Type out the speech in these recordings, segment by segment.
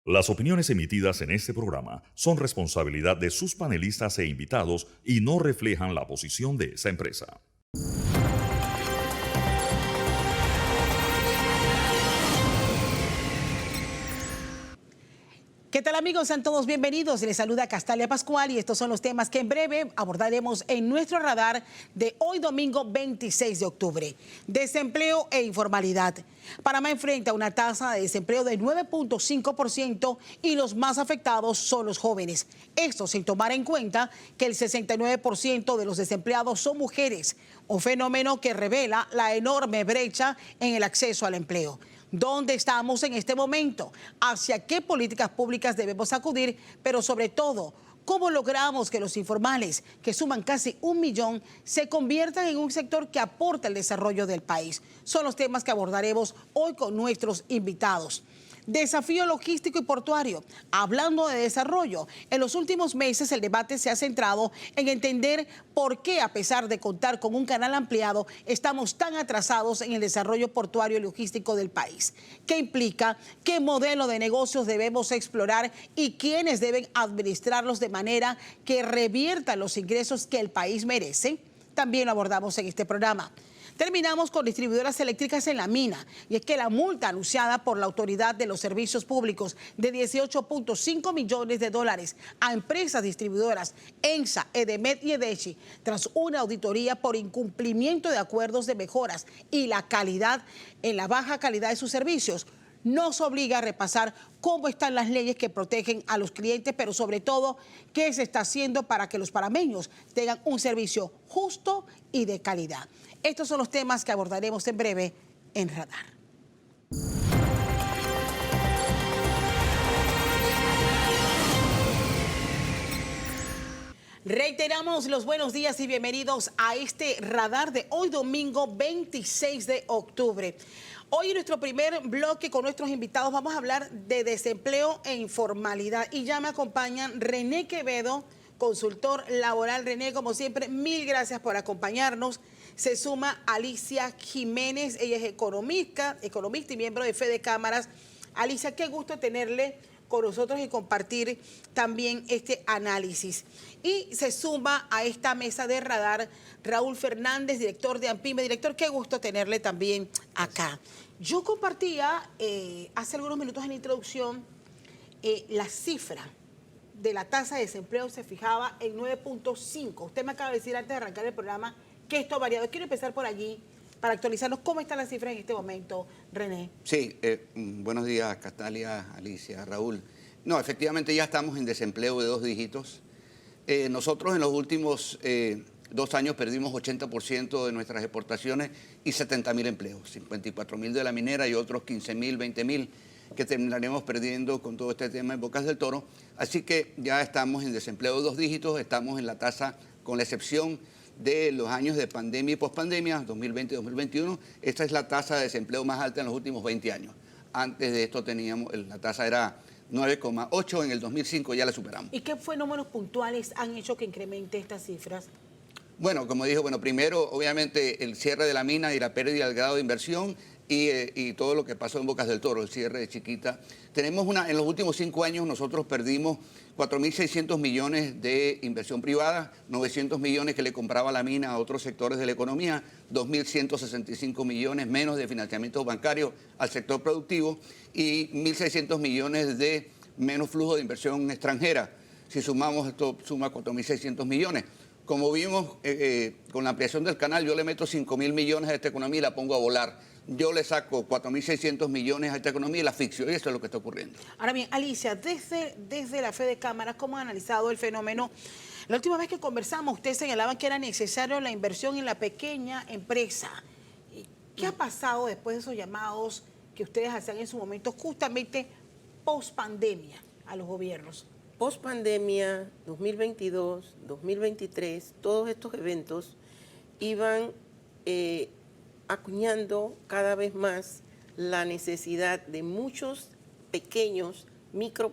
Las opiniones emitidas en este programa son responsabilidad de sus panelistas e invitados y no reflejan la posición de esa empresa. ¿Qué tal, amigos? Sean todos bienvenidos. Les saluda Castalia Pascual y estos son los temas que en breve abordaremos en nuestro radar de hoy domingo 26 de octubre. Desempleo e informalidad. Panamá enfrenta una tasa de desempleo del 9.5% y los más afectados son los jóvenes. Esto sin tomar en cuenta que el 69% de los desempleados son mujeres, un fenómeno que revela la enorme brecha en el acceso al empleo. ¿Dónde estamos en este momento? ¿Hacia qué políticas públicas debemos acudir? Pero sobre todo, ¿cómo logramos que los informales, que suman casi 1 millón, se conviertan en un sector que aporta al desarrollo del país? Son los temas que abordaremos hoy con nuestros invitados. Desafío logístico y portuario. Hablando de desarrollo, en los últimos meses el debate se ha centrado en entender por qué, a pesar de contar con un canal ampliado, estamos tan atrasados en el desarrollo portuario y logístico del país. ¿Qué implica? ¿Qué modelo de negocios debemos explorar? ¿Y quiénes deben administrarlos de manera que reviertan los ingresos que el país merece? También lo abordamos en este programa. Terminamos con distribuidoras eléctricas en la mina, y es que la multa anunciada por la Autoridad de los Servicios Públicos de 18.5 millones de dólares a empresas distribuidoras ENSA, EDEMED y EDESHI, tras una auditoría por incumplimiento de acuerdos de mejoras y la calidad en la baja calidad de sus servicios, nos obliga a repasar cómo están las leyes que protegen a los clientes, pero sobre todo, qué se está haciendo para que los panameños tengan un servicio justo y de calidad. Estos son los temas que abordaremos en breve en Radar. Reiteramos los buenos días y bienvenidos a este Radar de hoy domingo 26 de octubre. Hoy en nuestro primer bloque con nuestros invitados vamos a hablar de desempleo e informalidad y ya me acompañan René Quevedo, consultor laboral. René, como siempre, mil gracias por acompañarnos. Se suma Alicia Jiménez, ella es economista y miembro de Fede Cámaras. Alicia, qué gusto tenerle con nosotros y compartir también este análisis. Y se suma a esta mesa de Radar Raúl Fernández, director de AMPIME. Director, qué gusto tenerle también acá. Yo compartía hace algunos minutos en la introducción la cifra de la tasa de desempleo se fijaba en 9.5. Usted me acaba de decir antes de arrancar el programa que esto ha variado. Quiero empezar por allí para actualizarnos cómo están las cifras en este momento, René. Sí, buenos días, Castalia, Alicia, Raúl. No, efectivamente ya estamos en desempleo de 2 dígitos. Nosotros en los últimos 2 años perdimos 80% de nuestras exportaciones y 70.000 empleos, 54.000 de la minera y otros 15.000, 20.000 que terminaremos perdiendo con todo este tema en Bocas del Toro. Así que ya estamos en desempleo de 2 dígitos, estamos en la tasa, con la excepción de los años de pandemia y pospandemia, 2020 y 2021, esta es la tasa de desempleo más alta en los últimos 20 años. Antes de esto teníamos, la tasa era 9,8, en el 2005 ya la superamos. ¿Y qué fenómenos puntuales han hecho que incremente estas cifras? Bueno, como dijo, primero obviamente el cierre de la mina y la pérdida del grado de inversión y todo lo que pasó en Bocas del Toro, el cierre de Chiquita. Tenemos en los últimos 5 años nosotros perdimos 4.600 millones de inversión privada, 900 millones que le compraba la mina a otros sectores de la economía, 2.165 millones menos de financiamiento bancario al sector productivo y 1.600 millones de menos flujo de inversión extranjera. Si sumamos esto, suma 4.600 millones. Como vimos con la ampliación del canal, yo le meto 5.000 millones a esta economía y la pongo a volar. Yo le saco 4.600 millones a esta economía y la asfixio. Y eso es lo que está ocurriendo. Ahora bien, Alicia, desde la Fede Cámaras, ¿cómo ha analizado el fenómeno? La última vez que conversamos, ustedes señalaban que era necesario la inversión en la pequeña empresa. ¿Qué ha pasado después de esos llamados que ustedes hacían en su momento, justamente post pandemia, a los gobiernos? Post pandemia, 2022, 2023, todos estos eventos iban acuñando cada vez más la necesidad de muchos pequeños,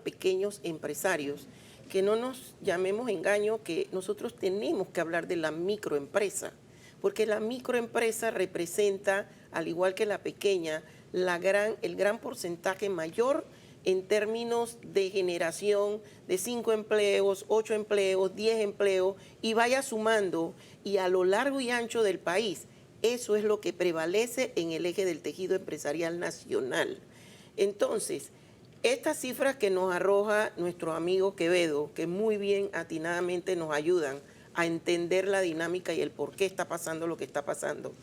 pequeños empresarios, que no nos llamemos engaño, que nosotros tenemos que hablar de la microempresa, porque la microempresa representa, al igual que la pequeña, el gran porcentaje mayor en términos de generación de 5 empleos, 8 empleos, 10 empleos, y vaya sumando, y a lo largo y ancho del país. Eso es lo que prevalece en el eje del tejido empresarial nacional. Entonces, estas cifras que nos arroja nuestro amigo Quevedo, que muy bien atinadamente nos ayudan a entender la dinámica y el por qué está pasando lo que está pasando,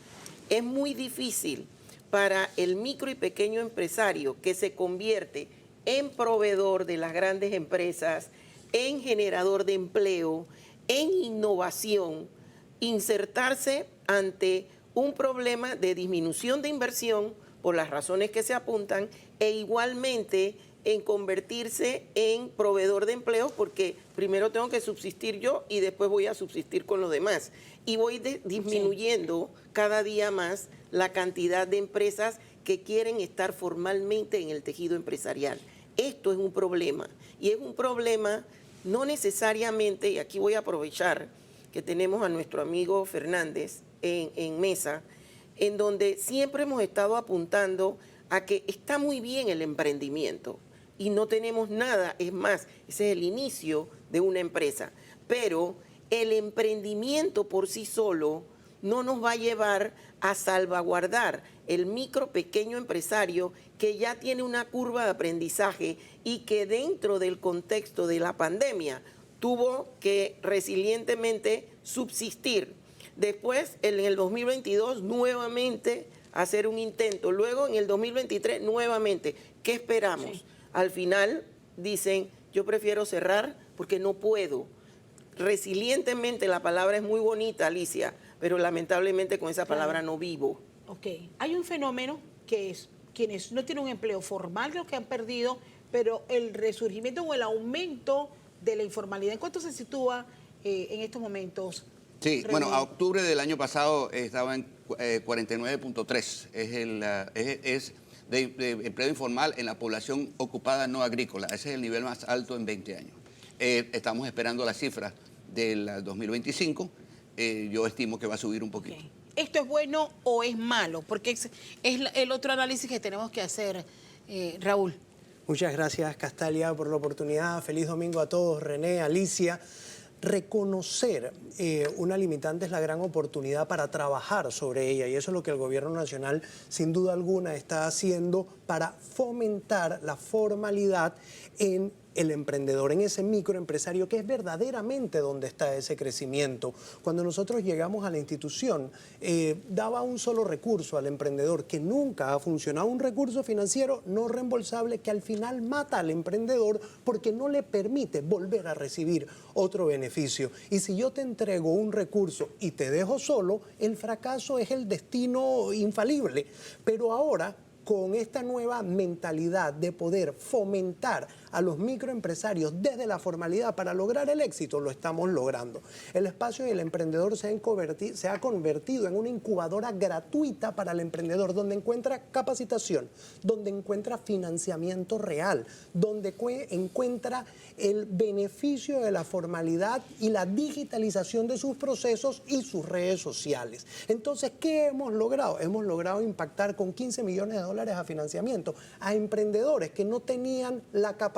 es muy difícil para el micro y pequeño empresario que se convierte en proveedor de las grandes empresas, en generador de empleo, en innovación, insertarse ante un problema de disminución de inversión por las razones que se apuntan e igualmente en convertirse en proveedor de empleo, porque primero tengo que subsistir yo y después voy a subsistir con los demás. Y voy disminuyendo cada día más la cantidad de empresas que quieren estar formalmente en el tejido empresarial. Esto es un problema, y es un problema no necesariamente, y aquí voy a aprovechar que tenemos a nuestro amigo Fernández en mesa, en donde siempre hemos estado apuntando a que está muy bien el emprendimiento y no tenemos nada, es más, ese es el inicio de una empresa, pero el emprendimiento por sí solo no nos va a llevar a salvaguardar el micro pequeño empresario que ya tiene una curva de aprendizaje y que dentro del contexto de la pandemia tuvo que resilientemente subsistir. Después, en el 2022, nuevamente hacer un intento. Luego, en el 2023, nuevamente. ¿Qué esperamos? Sí. Al final, dicen, yo prefiero cerrar porque no puedo. Resilientemente, la palabra es muy bonita, Alicia, pero lamentablemente con esa palabra no vivo. Ok. Hay un fenómeno que es quienes no tienen un empleo formal, creo que han perdido, pero el resurgimiento o el aumento de la informalidad, ¿en cuánto se sitúa en estos momentos? Sí, bueno, a octubre del año pasado estaba en 49.3, es de empleo informal en la población ocupada no agrícola. Ese es el nivel más alto en 20 años. Estamos esperando las cifras del 2025. Yo estimo que va a subir un poquito. Okay. ¿Esto es bueno o es malo? Porque es el otro análisis que tenemos que hacer, Raúl. Muchas gracias, Castalia, por la oportunidad. Feliz domingo a todos, René, Alicia. Reconocer una limitante es la gran oportunidad para trabajar sobre ella, y eso es lo que el gobierno nacional sin duda alguna está haciendo para fomentar la formalidad en el emprendedor, en ese microempresario que es verdaderamente donde está ese crecimiento. Cuando nosotros llegamos a la institución, daba un solo recurso al emprendedor que nunca ha funcionado, un recurso financiero no reembolsable que al final mata al emprendedor porque no le permite volver a recibir otro beneficio. Y si yo te entrego un recurso y te dejo solo, el fracaso es el destino infalible. Pero ahora, con esta nueva mentalidad de poder fomentar a los microempresarios desde la formalidad para lograr el éxito, lo estamos logrando. El espacio del emprendedor se ha convertido en una incubadora gratuita para el emprendedor, donde encuentra capacitación, donde encuentra financiamiento real, donde encuentra el beneficio de la formalidad y la digitalización de sus procesos y sus redes sociales. Entonces, ¿qué hemos logrado? Hemos logrado impactar con 15 millones de dólares a financiamiento a emprendedores que no tenían la capacidad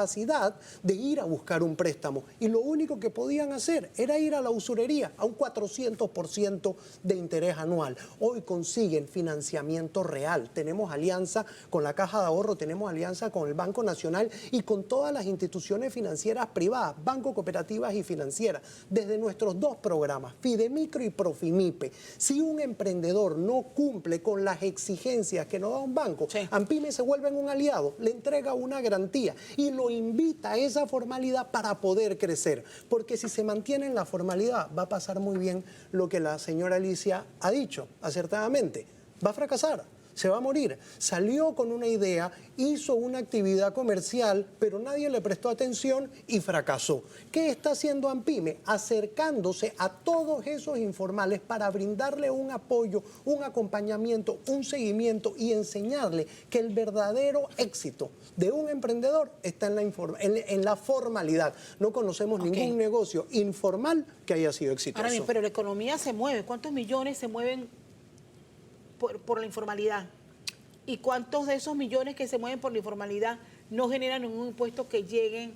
de ir a buscar un préstamo, y lo único que podían hacer era ir a la usurería a un 400% de interés anual. Hoy consiguen financiamiento real. Tenemos alianza con la Caja de Ahorro, tenemos alianza con el Banco Nacional y con todas las instituciones financieras privadas, bancos, cooperativas y financieras, desde nuestros dos programas, Fidemicro y Profimipe. Si un emprendedor no cumple con las exigencias que nos da un banco, sí, AMPYME se vuelve un aliado, le entrega una garantía y lo invita a esa formalidad para poder crecer. Porque si se mantiene en la formalidad, va a pasar muy bien lo que la señora Alicia ha dicho acertadamente. Va a fracasar, se va a morir. Salió con una idea, hizo una actividad comercial, pero nadie le prestó atención y fracasó. ¿Qué está haciendo AMPYME? Acercándose a todos esos informales para brindarle un apoyo, un acompañamiento, un seguimiento y enseñarle que el verdadero éxito de un emprendedor está en la formalidad. No conocemos ningún negocio informal que haya sido exitoso. Ahora bien, pero la economía se mueve. ¿Cuántos millones se mueven por la informalidad? ¿Y cuántos de esos millones que se mueven por la informalidad no generan ningún impuesto que lleguen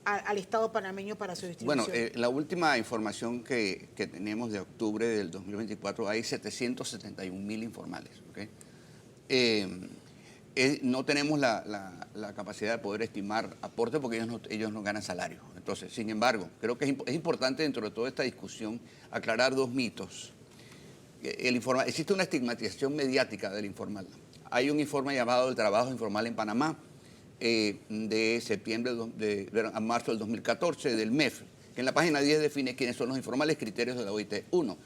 al Estado panameño para su distribución. Bueno, la última información que tenemos de octubre del 2024, hay 771.000 informales. ¿Okay? No tenemos la capacidad de poder estimar aporte porque ellos no ganan salario. Entonces, sin embargo, creo que es importante dentro de toda esta discusión aclarar dos mitos. Existe una estigmatización mediática del informal. Hay un informe llamado El trabajo informal en Panamá, de septiembre a marzo del 2014 del MEF, que en la página 10 define quiénes son los informales, criterios de la OIT. 1,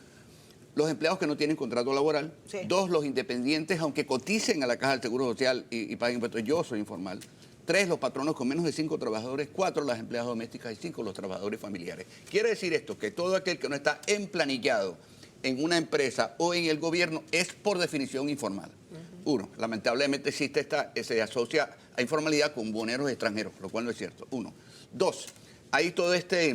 los empleados que no tienen contrato laboral. Sí. 2, los independientes, aunque coticen a la Caja del Seguro Social y paguen impuestos. Yo soy informal. 3, los patronos con menos de 5 trabajadores. 4, las empleadas domésticas. Y 5, los trabajadores familiares. Quiere decir esto, que todo aquel que no está emplanillado en una empresa o en el gobierno es por definición informal. 1, lamentablemente se asocia a informalidad con boneros extranjeros, lo cual no es cierto. 1. 2, hay todo esta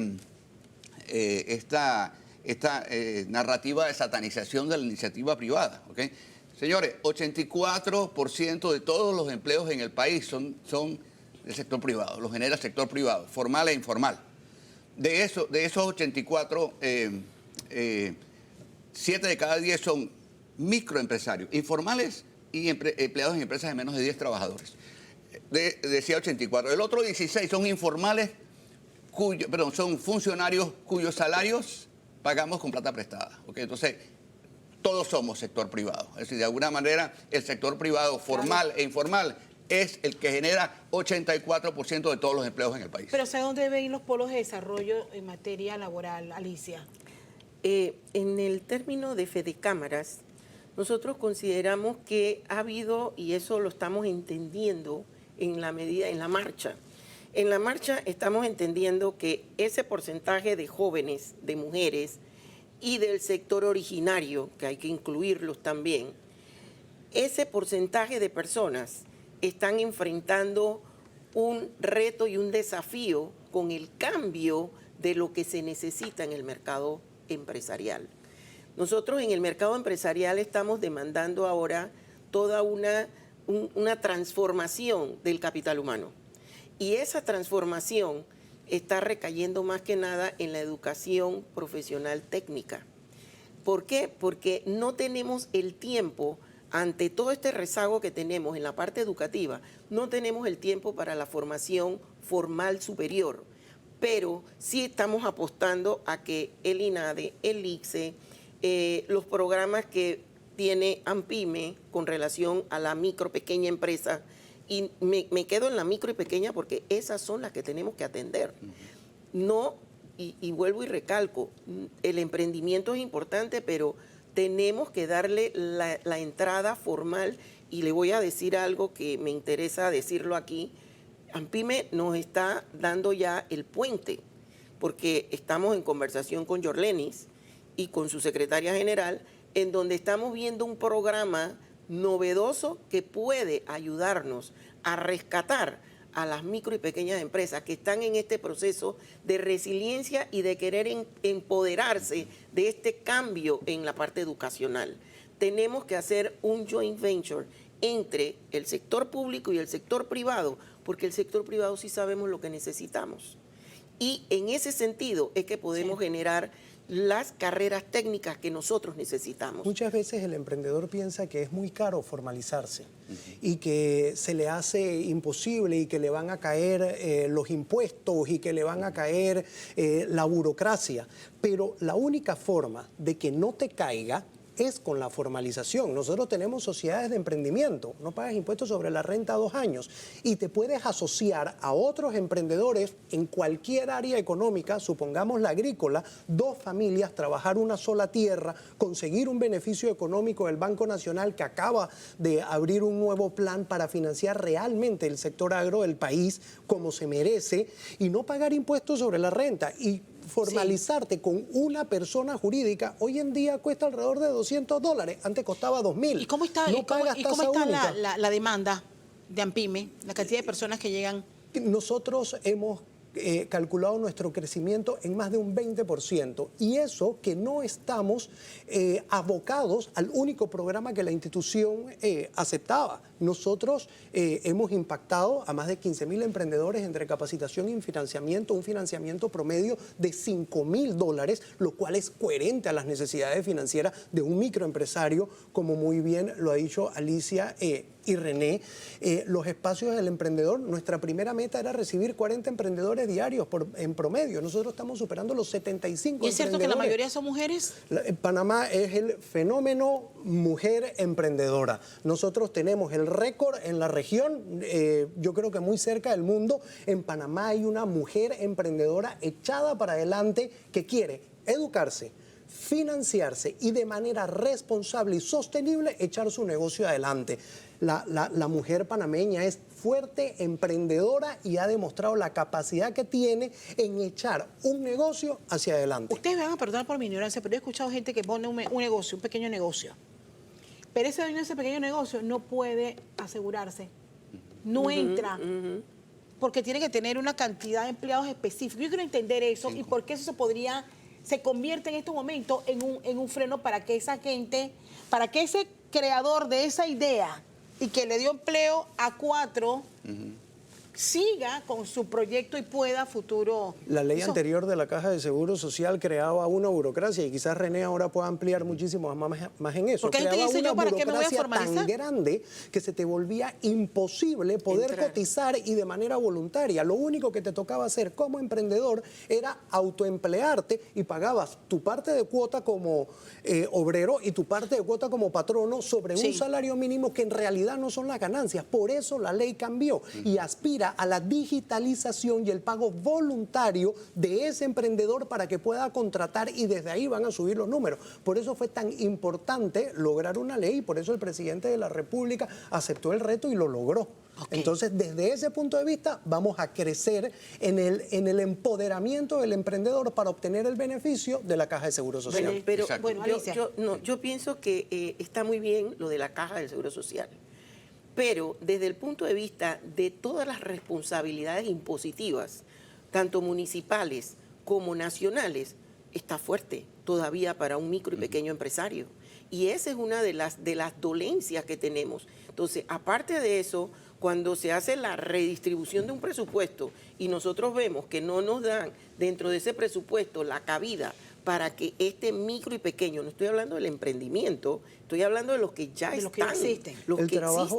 narrativa de satanización de la iniciativa privada. ¿Okay? Señores, 84% de todos los empleos en el país son del sector privado, los genera el sector privado, formal e informal. De esos 84, 7 de cada 10 son microempresarios, informales y empleados en empresas de menos de 10 trabajadores. Decía 84. El otro 16 son informales, son funcionarios cuyos salarios pagamos con plata prestada. ¿Okay? Entonces, todos somos sector privado. Es decir, de alguna manera, el sector privado formal e informal es el que genera 84% de todos los empleos en el país. Pero ¿sabe dónde deben ir los polos de desarrollo en materia laboral, Alicia? En el término de Fedecámaras, nosotros consideramos que ha habido, y eso lo estamos entendiendo en la marcha. En la marcha estamos entendiendo que ese porcentaje de jóvenes, de mujeres y del sector originario, que hay que incluirlos también, ese porcentaje de personas están enfrentando un reto y un desafío con el cambio de lo que se necesita en el mercado empresarial. Nosotros en el mercado empresarial estamos demandando ahora toda una transformación del capital humano. Y esa transformación está recayendo más que nada en la educación profesional técnica. ¿Por qué? Porque no tenemos el tiempo, ante todo este rezago que tenemos en la parte educativa, no tenemos el tiempo para la formación formal superior. Pero sí estamos apostando a que el INADE, el ICSE, los programas que tiene AMPIME con relación a la micro, pequeña empresa, y me quedo en la micro y pequeña porque esas son las que tenemos que atender. No, y vuelvo y recalco, el emprendimiento es importante, pero tenemos que darle la entrada formal, y le voy a decir algo que me interesa decirlo aquí. AMPIME nos está dando ya el puente, porque estamos en conversación con Yorlenis y con su secretaria general, en donde estamos viendo un programa novedoso que puede ayudarnos a rescatar a las micro y pequeñas empresas que están en este proceso de resiliencia y de querer empoderarse de este cambio en la parte educacional. Tenemos que hacer un joint venture entre el sector público y el sector privado, porque el sector privado sí sabemos lo que necesitamos. Y en ese sentido es que podemos generar las carreras técnicas que nosotros necesitamos. Muchas veces el emprendedor piensa que es muy caro formalizarse y que se le hace imposible y que le van a caer los impuestos y que le van a caer la burocracia. Pero la única forma de que no te caiga es con la formalización. Nosotros tenemos sociedades de emprendimiento, no pagas impuestos sobre la renta 2 años y te puedes asociar a otros emprendedores en cualquier área económica, supongamos la agrícola, 2 familias, trabajar una sola tierra, conseguir un beneficio económico del Banco Nacional que acaba de abrir un nuevo plan para financiar realmente el sector agro del país como se merece y no pagar impuestos sobre la renta. Y formalizarte con una persona jurídica hoy en día cuesta alrededor de $200, antes costaba $2.000. ¿Y cómo está, no pagas tasa única. la demanda de AMPIME, la cantidad de personas que llegan? Nosotros hemos calculado nuestro crecimiento en más de un 20%. Y eso que no estamos abocados al único programa que la institución aceptaba. Nosotros hemos impactado a más de 15.000 emprendedores entre capacitación y financiamiento, un financiamiento promedio de $5.000, lo cual es coherente a las necesidades financieras de un microempresario, como muy bien lo ha dicho Alicia y René. Los espacios del emprendedor, nuestra primera meta era recibir 40 emprendedores diarios en promedio. Nosotros estamos superando los 75 ¿Y es cierto que la mayoría son mujeres? Panamá es el fenómeno mujer emprendedora. Nosotros tenemos el récord en la región, yo creo que muy cerca del mundo. En Panamá hay una mujer emprendedora echada para adelante que quiere educarse, financiarse y de manera responsable y sostenible echar su negocio adelante. La mujer panameña es fuerte, emprendedora y ha demostrado la capacidad que tiene en echar un negocio hacia adelante. Ustedes me van a perdonar por mi ignorancia, pero he escuchado gente que pone un negocio, un pequeño negocio. Pero ese dueño de ese pequeño negocio no puede asegurarse, no entra, porque tiene que tener una cantidad de empleados específicos. Yo quiero entender eso y por qué eso se convierte en estos momentos en un freno para que esa gente, para que ese creador de esa idea y que le dio empleo a 4, siga con su proyecto y pueda futuro. La ley anterior de la Caja de Seguro Social creaba una burocracia y quizás René ahora pueda ampliar muchísimo más en eso. Porque ahí te creaba dice una yo, ¿para qué me voy a burocracia formalizar? tan grande que se te volvía imposible poder cotizar y de manera voluntaria. Lo único que te tocaba hacer como emprendedor era autoemplearte y pagabas tu parte de cuota como obrero y tu parte de cuota como patrono sobre un salario mínimo que en realidad no son las ganancias. Por eso la ley cambió y aspira a la digitalización y el pago voluntario de ese emprendedor para que pueda contratar y desde ahí van a subir los números. Por eso fue tan importante lograr una ley y por eso el presidente de la República aceptó el reto y lo logró. Entonces, desde ese punto de vista, vamos a crecer en el empoderamiento del emprendedor para obtener el beneficio de la Caja de Seguro Social. Pero Bueno, Alicia. yo pienso que está muy bien lo de la Caja del Seguro Social. Pero desde el punto de vista de todas las responsabilidades impositivas, tanto municipales como nacionales, está fuerte todavía para un micro y pequeño empresario. Y esa es una de las dolencias que tenemos. Entonces, aparte de eso, cuando se hace la redistribución de un presupuesto y nosotros vemos que no nos dan dentro de ese presupuesto la cabida para que este micro y pequeño, no estoy hablando del emprendimiento, estoy hablando de los que ya de los que están, existen.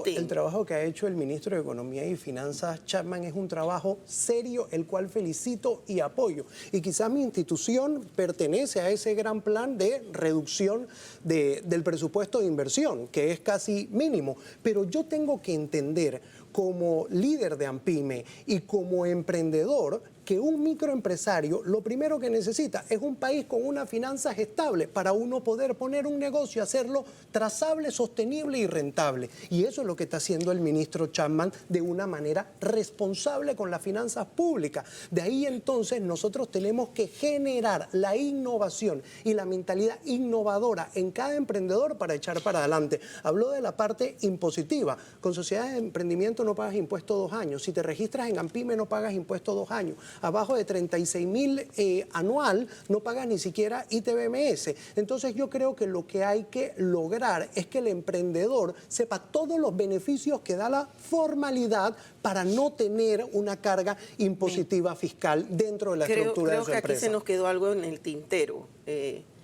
El trabajo que ha hecho el ministro de Economía y Finanzas, Chapman, es un trabajo serio, el cual felicito y apoyo. Y quizás mi institución pertenece a ese gran plan de reducción del presupuesto de inversión, que es casi mínimo. Pero yo tengo que entender, como líder de AMPYME y como emprendedor, que un microempresario lo primero que necesita es un país con unas finanzas estables para uno poder poner un negocio, hacerlo trazable, sostenible y rentable. Y eso es lo que está haciendo el ministro Chapman de una manera responsable con las finanzas públicas. De ahí entonces nosotros tenemos que generar la innovación y la mentalidad innovadora en cada emprendedor para echar para adelante. Habló de la parte impositiva. Con sociedades de emprendimiento no pagas impuestos 2 años. Si te registras en AMPYME no pagas impuestos 2 años. Abajo de 36.000 anual no pagas ni siquiera ITBMS. Entonces yo creo que lo que hay que lograr es que el emprendedor sepa todos los beneficios que da la formalidad para no tener una carga impositiva fiscal dentro de la estructura de su empresa. Creo que aquí empresa. se nos quedó algo en el tintero,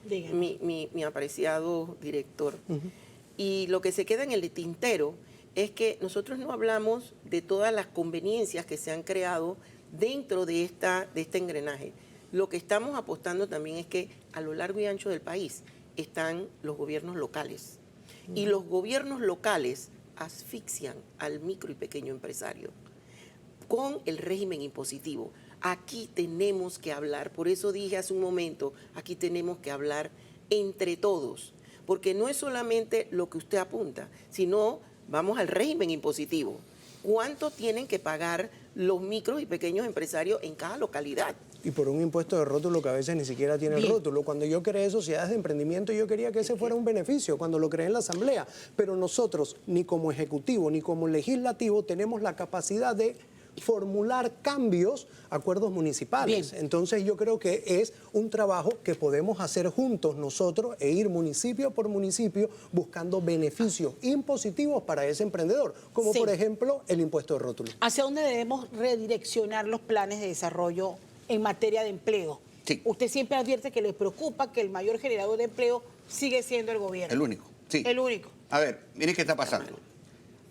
mi apreciado director. Y lo que se queda en el tintero es que nosotros no hablamos de todas las conveniencias que se han creado dentro de este engranaje. Lo que estamos apostando también es que a lo largo y ancho del país están los gobiernos locales. Y los gobiernos locales asfixian al micro y pequeño empresario con el régimen impositivo. Aquí tenemos que hablar, por eso dije hace un momento, aquí tenemos que hablar entre todos, porque no es solamente lo que usted apunta, sino vamos al régimen impositivo. ¿Cuánto tienen que pagar los micros y pequeños empresarios en cada localidad? Y por un impuesto de rótulo que a veces ni siquiera tiene el rótulo. Cuando yo creé sociedades de emprendimiento, yo quería que ese fuera un beneficio, cuando lo creé en la Asamblea. Pero nosotros, ni como Ejecutivo, ni como Legislativo, tenemos la capacidad de formular cambios a acuerdos municipales. Bien. Entonces yo creo que es un trabajo que podemos hacer juntos nosotros e ir municipio por municipio buscando beneficios impositivos para ese emprendedor, como Sí. por ejemplo el impuesto de rótulo. ¿Hacia dónde debemos redireccionar los planes de desarrollo en materia de empleo? Sí. Usted siempre advierte que le preocupa que el mayor generador de empleo sigue siendo el gobierno. El único, sí. El único. A ver, miren qué está pasando.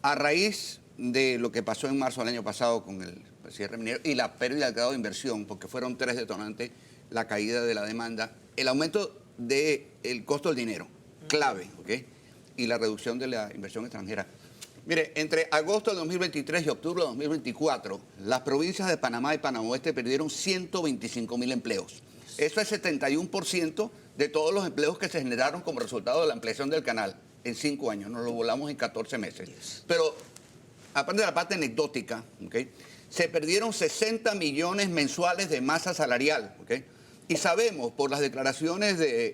A raíz de lo que pasó en marzo del año pasado con el cierre minero y la pérdida del grado de inversión, porque fueron tres detonantes, la caída de la demanda, el aumento del costo del dinero, clave, ¿ok? Y la reducción de la inversión extranjera. Mire, entre agosto de 2023 y octubre de 2024, las provincias de Panamá y Panamá Oeste perdieron 125.000 empleos. Eso es 71% de todos los empleos que se generaron como resultado de la ampliación del canal en 5 años. Nos lo volamos en 14 meses. Pero, aparte de la parte anecdótica, ¿okay? Se perdieron 60 millones mensuales de masa salarial. ¿Okay? Y sabemos por las declaraciones de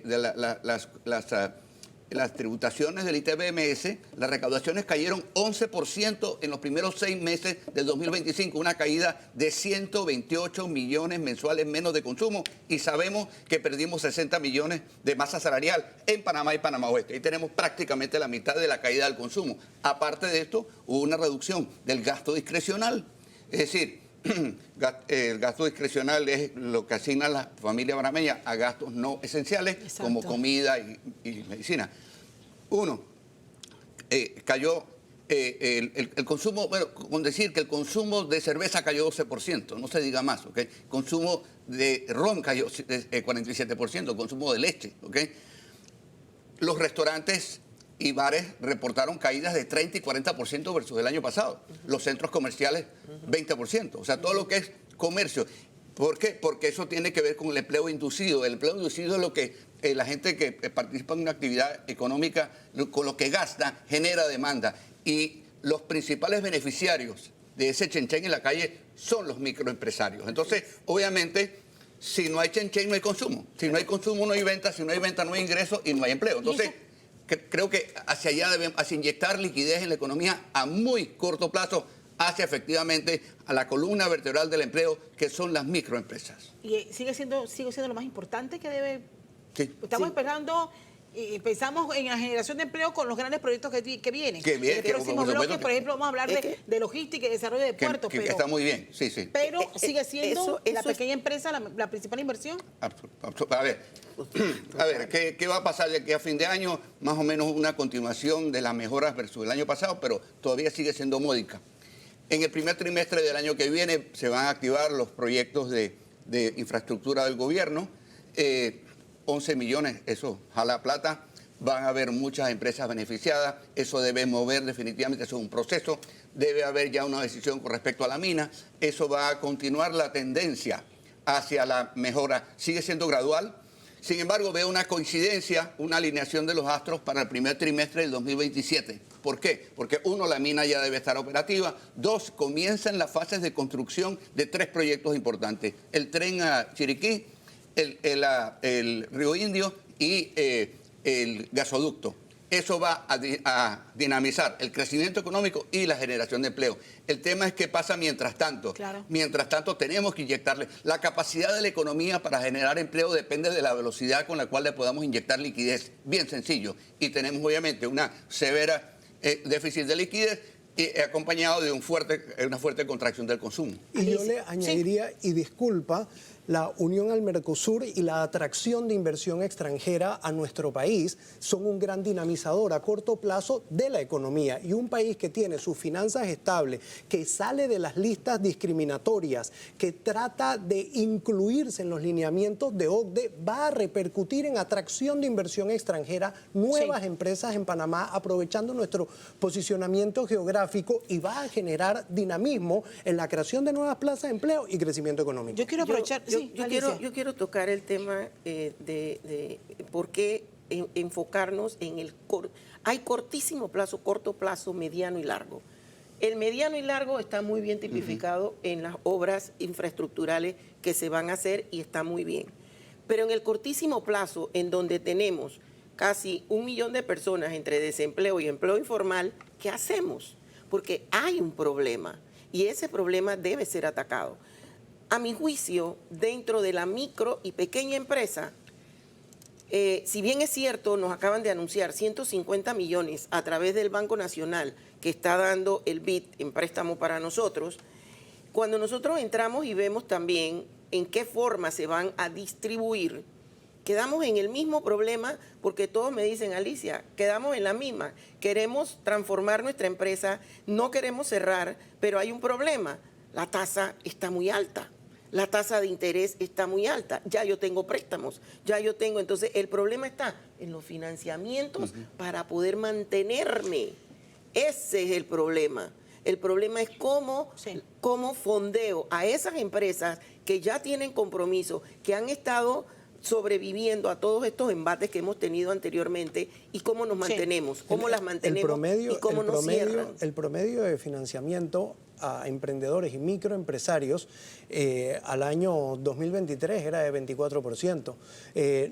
las tributaciones del ITBMS, las recaudaciones cayeron 11% en los primeros 6 meses del 2025, una caída de 128 millones mensuales menos de consumo, y sabemos que perdimos 60 millones de masa salarial en Panamá y Panamá Oeste. Y tenemos prácticamente la mitad de la caída del consumo. Aparte de esto, hubo una reducción del gasto discrecional. Es decir, el gasto discrecional es lo que asigna la familia panameña a gastos no esenciales, Exacto. como comida y medicina. Uno, cayó el consumo, bueno, con decir que el consumo de cerveza cayó 12%, no se diga más, ¿ok? Consumo de ron cayó 47%, consumo de leche, ¿ok? Los restaurantes y bares reportaron caídas de 30 y 40% versus el año pasado. Los centros comerciales, 20%. O sea, todo lo que es comercio. ¿Por qué? Porque eso tiene que ver con el empleo inducido. El empleo inducido es lo que la gente que participa en una actividad económica, con lo que gasta, genera demanda. Y los principales beneficiarios de ese chenchen en la calle son los microempresarios. Entonces, obviamente, si no hay chenchen, no hay consumo. Si no hay consumo, no hay venta. Si no hay venta, no hay ingreso y no hay empleo. Entonces, creo que hacia allá debemos, hacia inyectar liquidez en la economía a muy corto plazo, hacia efectivamente a la columna vertebral del empleo, que son las microempresas. Y sigue siendo lo más importante que debe. Sí. Estamos esperando y pensamos en la generación de empleo con los grandes proyectos que vienen. Que viene, En el que, próximo por supuesto bloque, que- por ejemplo, vamos a hablar de logística y desarrollo de puertos. Que pero está muy bien, sí, sí. pero sigue siendo la eso es- pequeña empresa la principal inversión. A ver, ¿qué va a pasar de aquí a fin de año? Más o menos una continuación de las mejoras versus el año pasado, pero todavía sigue siendo módica. En el primer trimestre del año que viene se van a activar los proyectos de infraestructura del gobierno. 11 millones, eso jala plata. Van a haber muchas empresas beneficiadas. Eso debe mover definitivamente, eso es un proceso. Debe haber ya una decisión con respecto a la mina. Eso va a continuar la tendencia hacia la mejora. Sigue siendo gradual. Sin embargo, veo una coincidencia, una alineación de los astros para el primer trimestre del 2027. ¿Por qué? Porque uno, la mina ya debe estar operativa. Dos, comienzan las fases de construcción de 3 proyectos importantes. El tren a Chiriquí, el Río Indio y el gasoducto. Eso va a dinamizar el crecimiento económico y la generación de empleo. El tema es qué pasa mientras tanto. Claro. Mientras tanto, tenemos que inyectarle. La capacidad de la economía para generar empleo depende de la velocidad con la cual le podamos inyectar liquidez. Bien sencillo. Y tenemos, obviamente, una severa déficit de liquidez y acompañado de una fuerte contracción del consumo. Y yo Alicia, le añadiría, y disculpa, la unión al Mercosur y la atracción de inversión extranjera a nuestro país son un gran dinamizador a corto plazo de la economía. Y un país que tiene sus finanzas estables, que sale de las listas discriminatorias, que trata de incluirse en los lineamientos de OCDE, va a repercutir en atracción de inversión extranjera, nuevas empresas en Panamá, aprovechando nuestro posicionamiento geográfico, y va a generar dinamismo en la creación de nuevas plazas de empleo y crecimiento económico. Yo quiero aprovechar. Yo quiero tocar el tema de por qué enfocarnos en hay cortísimo plazo, corto plazo, mediano y largo. El mediano y largo está muy bien tipificado en las obras infraestructurales que se van a hacer y está muy bien. Pero en el cortísimo plazo, en donde tenemos casi 1 millón de personas entre desempleo y empleo informal, ¿qué hacemos? Porque hay un problema. y ese problema debe ser atacado. A mi juicio, dentro de la micro y pequeña empresa, si bien es cierto, nos acaban de anunciar 150 millones a través del Banco Nacional que está dando el BID en préstamo para nosotros, cuando nosotros entramos y vemos también en qué forma se van a distribuir, quedamos en el mismo problema porque todos me dicen, Alicia, quedamos en la misma. Queremos transformar nuestra empresa, no queremos cerrar, pero hay un problema. La tasa está muy alta. La tasa de interés está muy alta. Ya yo tengo préstamos, ya yo tengo. Entonces, el problema está en los financiamientos para poder mantenerme. Ese es el problema. El problema es cómo fondeo a esas empresas que ya tienen compromiso, que han estado sobreviviendo a todos estos embates que hemos tenido anteriormente y cómo nos mantenemos, cómo las mantenemos y cómo nos cierran. El promedio de financiamiento a emprendedores y microempresarios al año 2023 era de 24%.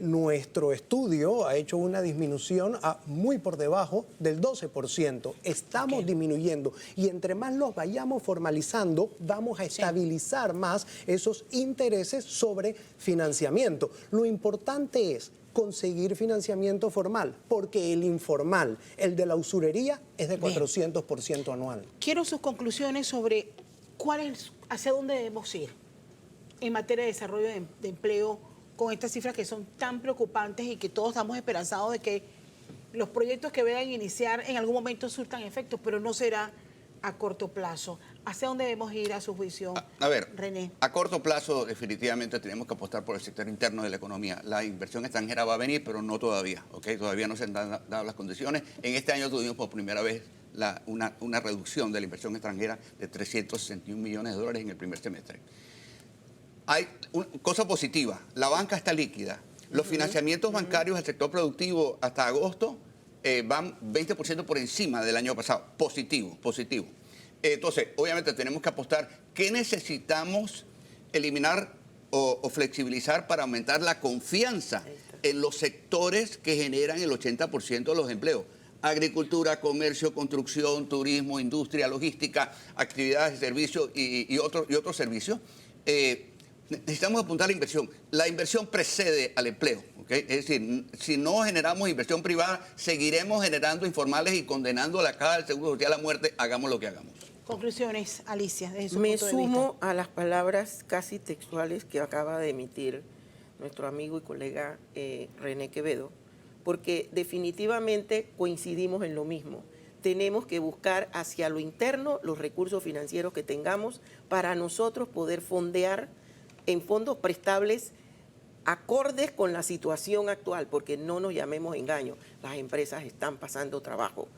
Nuestro estudio ha hecho una disminución a muy por debajo del 12%. Estamos disminuyendo y entre más los vayamos formalizando, vamos a estabilizar más esos intereses sobre financiamiento. Lo importante es conseguir financiamiento formal, porque el informal, el de la usurería, es de 400% anual. Quiero sus conclusiones sobre hacia dónde debemos ir en materia de desarrollo de empleo con estas cifras que son tan preocupantes y que todos estamos esperanzados de que los proyectos que vayan a iniciar en algún momento surtan efectos, pero no será a corto plazo. ¿Hacia dónde debemos ir a su juicio, A ver, René? a corto plazo definitivamente tenemos que apostar por el sector interno de la economía. La inversión extranjera va a venir, pero no todavía, ¿ok? Todavía no se han dado las condiciones. En este año tuvimos por primera vez una reducción de la inversión extranjera de 361 millones de dólares en el primer semestre. Hay una cosa positiva, la banca está líquida. Los financiamientos bancarios al sector productivo hasta agosto van 20% por encima del año pasado. Positivo. Entonces, obviamente tenemos que apostar. ¿Qué necesitamos eliminar o flexibilizar para aumentar la confianza en los sectores que generan el 80% de los empleos? Agricultura, comercio, construcción, turismo, industria, logística, actividades de servicio y otros servicios. Necesitamos apuntar a la inversión. La inversión precede al empleo, ¿okay? Es decir, si no generamos inversión privada, seguiremos generando informales y condenando a la Caja del Seguro Social a la muerte, hagamos lo que hagamos. Conclusiones, Alicia, desde su Me punto de vista. sumo a las palabras casi textuales que acaba de emitir nuestro amigo y colega René Quevedo, porque definitivamente coincidimos en lo mismo. Tenemos que buscar hacia lo interno los recursos financieros que tengamos para nosotros poder fondear en fondos prestables acordes con la situación actual, porque no nos llamemos engaño, las empresas están pasando trabajo.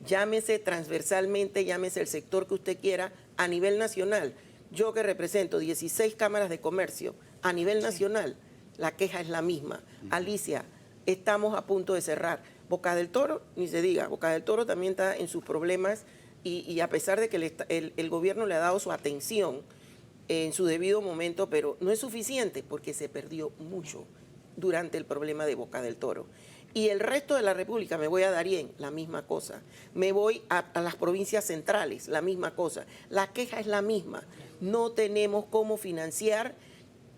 Llámese transversalmente, llámese el sector que usted quiera, a nivel nacional. Yo que represento 16 cámaras de comercio a nivel nacional, la queja es la misma. Alicia, estamos a punto de cerrar. Boca del Toro, ni se diga, Boca del Toro también está en sus problemas y a pesar de que el gobierno le ha dado su atención en su debido momento, pero no es suficiente porque se perdió mucho durante el problema de Boca del Toro. Y el resto de la República, me voy a Darién, la misma cosa. Me voy a las provincias centrales, la misma cosa. La queja es la misma. No tenemos cómo financiar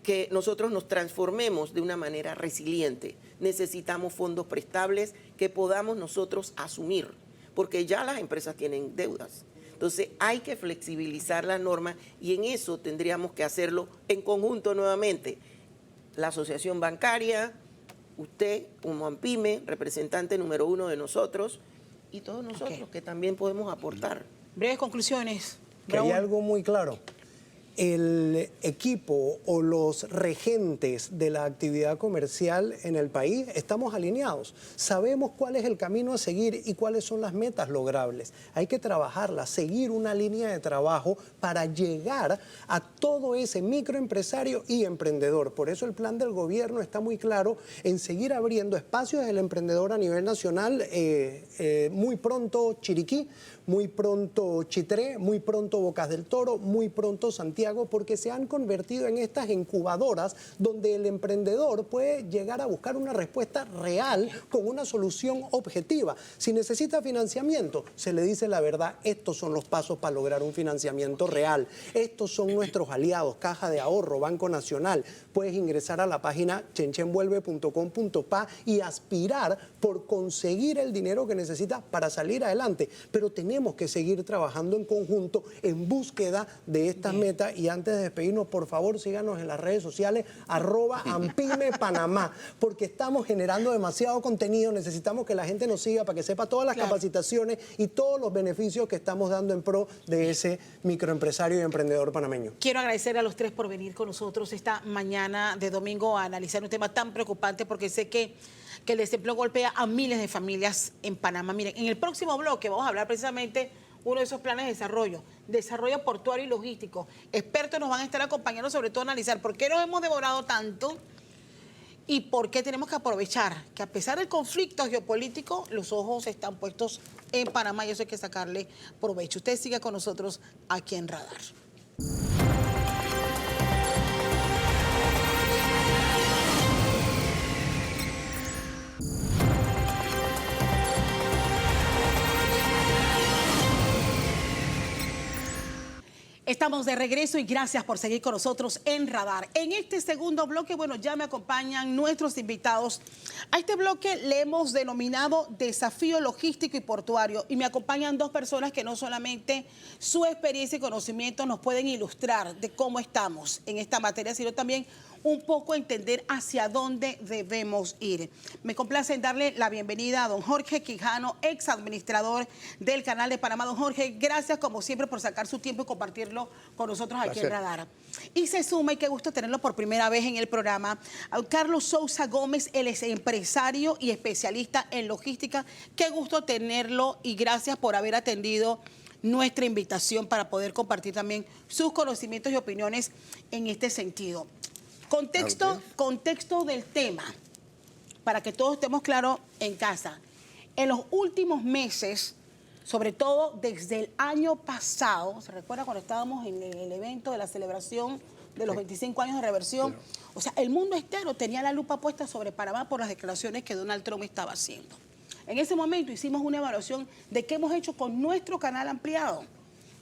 que nosotros nos transformemos de una manera resiliente. Necesitamos fondos prestables que podamos nosotros asumir, porque ya las empresas tienen deudas. Entonces hay que flexibilizar la norma y en eso tendríamos que hacerlo en conjunto nuevamente. La asociación bancaria, usted como AMPYME, representante número 1 de nosotros, y todos nosotros que también podemos aportar. Breves conclusiones. Que hay Raúl. algo muy claro. El equipo o los regentes de la actividad comercial en el país estamos alineados. Sabemos cuál es el camino a seguir y cuáles son las metas logrables. Hay que trabajarla, seguir una línea de trabajo para llegar a todo ese microempresario y emprendedor. Por eso el plan del gobierno está muy claro en seguir abriendo espacios del emprendedor a nivel nacional. Muy pronto Chiriquí, muy pronto Chitré, muy pronto Bocas del Toro, muy pronto Santiago Santiago porque se han convertido en estas incubadoras donde el emprendedor puede llegar a buscar una respuesta real con una solución objetiva. Si necesita financiamiento, se le dice la verdad, estos son los pasos para lograr un financiamiento real. Estos son nuestros aliados, Caja de Ahorro, Banco Nacional. Puedes ingresar a la página chenchenvuelve.com.pa y aspirar por conseguir el dinero que necesitas para salir adelante. Pero tenemos que seguir trabajando en conjunto en búsqueda de estas metas. Y antes de despedirnos, por favor, síganos en las redes sociales, @AMPYMEPanamá, porque estamos generando demasiado contenido. Necesitamos que la gente nos siga para que sepa todas las capacitaciones y todos los beneficios que estamos dando en pro de ese microempresario y emprendedor panameño. Quiero agradecer a los tres por venir con nosotros esta mañana de domingo a analizar un tema tan preocupante, porque sé que el desempleo golpea a miles de familias en Panamá. Miren, en el próximo bloque vamos a hablar precisamente uno de esos planes de desarrollo portuario y logístico. Expertos nos van a estar acompañando, sobre todo a analizar por qué nos hemos demorado tanto y por qué tenemos que aprovechar que a pesar del conflicto geopolítico, los ojos están puestos en Panamá y eso hay que sacarle provecho. Usted siga con nosotros aquí en Radar. Estamos de regreso y gracias por seguir con nosotros en Radar. En este segundo bloque, bueno, ya me acompañan nuestros invitados. A este bloque le hemos denominado Desafío Logístico y Portuario y me acompañan dos personas que no solamente su experiencia y conocimiento nos pueden ilustrar de cómo estamos en esta materia, sino también un poco entender hacia dónde debemos ir. Me complace en darle la bienvenida a don Jorge Quijano, ex administrador del Canal de Panamá. Don Jorge, gracias como siempre por sacar su tiempo y compartirlo con nosotros aquí en Radar. Y se suma, y qué gusto tenerlo por primera vez en el programa, a Carlos Sousa Gómez, él es empresario y especialista en logística. Qué gusto tenerlo y gracias por haber atendido nuestra invitación para poder compartir también sus conocimientos y opiniones en este sentido. Contexto del tema, para que todos estemos claros en casa. En los últimos meses, sobre todo desde el año pasado, ¿se recuerda cuando estábamos en el evento de la celebración de los 25 años de reversión? Claro. O sea, el mundo entero tenía la lupa puesta sobre Panamá por las declaraciones que Donald Trump estaba haciendo. En ese momento hicimos una evaluación de qué hemos hecho con nuestro canal ampliado.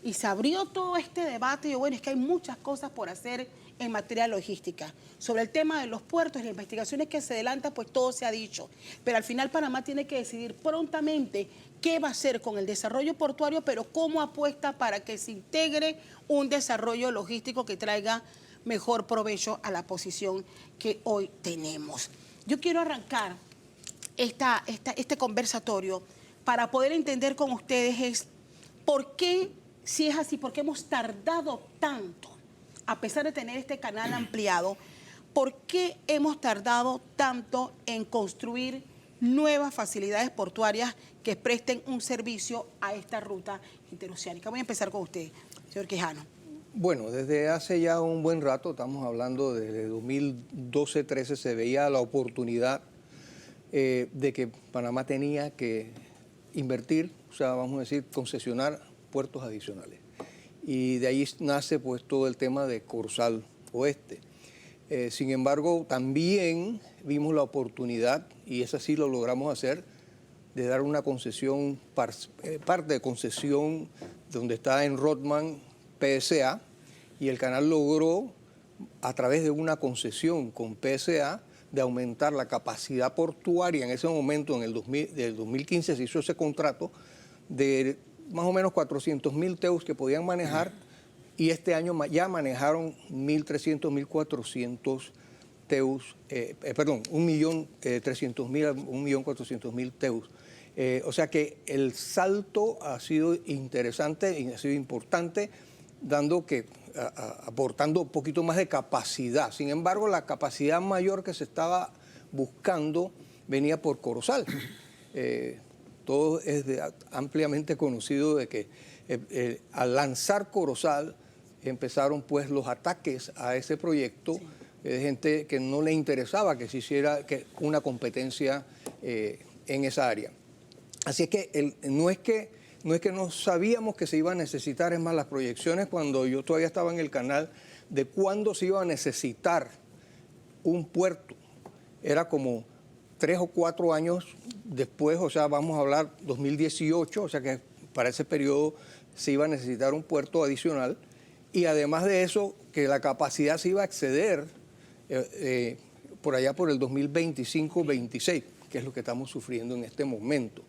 Y se abrió todo este debate y bueno, es que hay muchas cosas por hacer en materia logística. Sobre el tema de los puertos y las investigaciones que se adelantan, pues todo se ha dicho. Pero al final Panamá tiene que decidir prontamente qué va a hacer con el desarrollo portuario, pero cómo apuesta para que se integre un desarrollo logístico que traiga mejor provecho a la posición que hoy tenemos. Yo quiero arrancar este conversatorio para poder entender con ustedes es por qué, si es así, por qué hemos tardado tanto, a pesar de tener este canal ampliado, ¿por qué hemos tardado tanto en construir nuevas facilidades portuarias que presten un servicio a esta ruta interoceánica? Voy a empezar con usted, señor Quijano. Bueno, desde hace ya un buen rato, estamos hablando desde 2012-13, se veía la oportunidad de que Panamá tenía que invertir, o sea, vamos a decir, concesionar puertos adicionales. Y de ahí nace pues todo el tema de Corozal Oeste. Sin embargo, también vimos la oportunidad, y eso sí lo logramos hacer, de dar una concesión, parte de concesión donde está en Rodman PSA, y el canal logró, a través de una concesión con PSA, de aumentar la capacidad portuaria. En ese momento, en el 2015, se hizo ese contrato de más o menos 400.000 TEUs que podían manejar, y este año ya manejaron 1.300, 1.400 TEUs, 1.300.000 a 1.400.000 TEUs. O sea que el salto ha sido interesante y ha sido importante, aportando un poquito más de capacidad. Sin embargo, la capacidad mayor que se estaba buscando venía por Corozal. Todo es ampliamente conocido de que al lanzar Corozal empezaron pues los ataques a ese proyecto, de gente que no le interesaba que se hiciera una competencia en esa área. Así es que no es que no es que no sabíamos que se iba a necesitar, es más, las proyecciones cuando yo todavía estaba en el canal de cuándo se iba a necesitar un puerto, era como 3 o 4 años después, o sea, vamos a hablar 2018, o sea que para ese periodo se iba a necesitar un puerto adicional, y además de eso, que la capacidad se iba a exceder por allá por el 2025-26, que es lo que estamos sufriendo en este momento.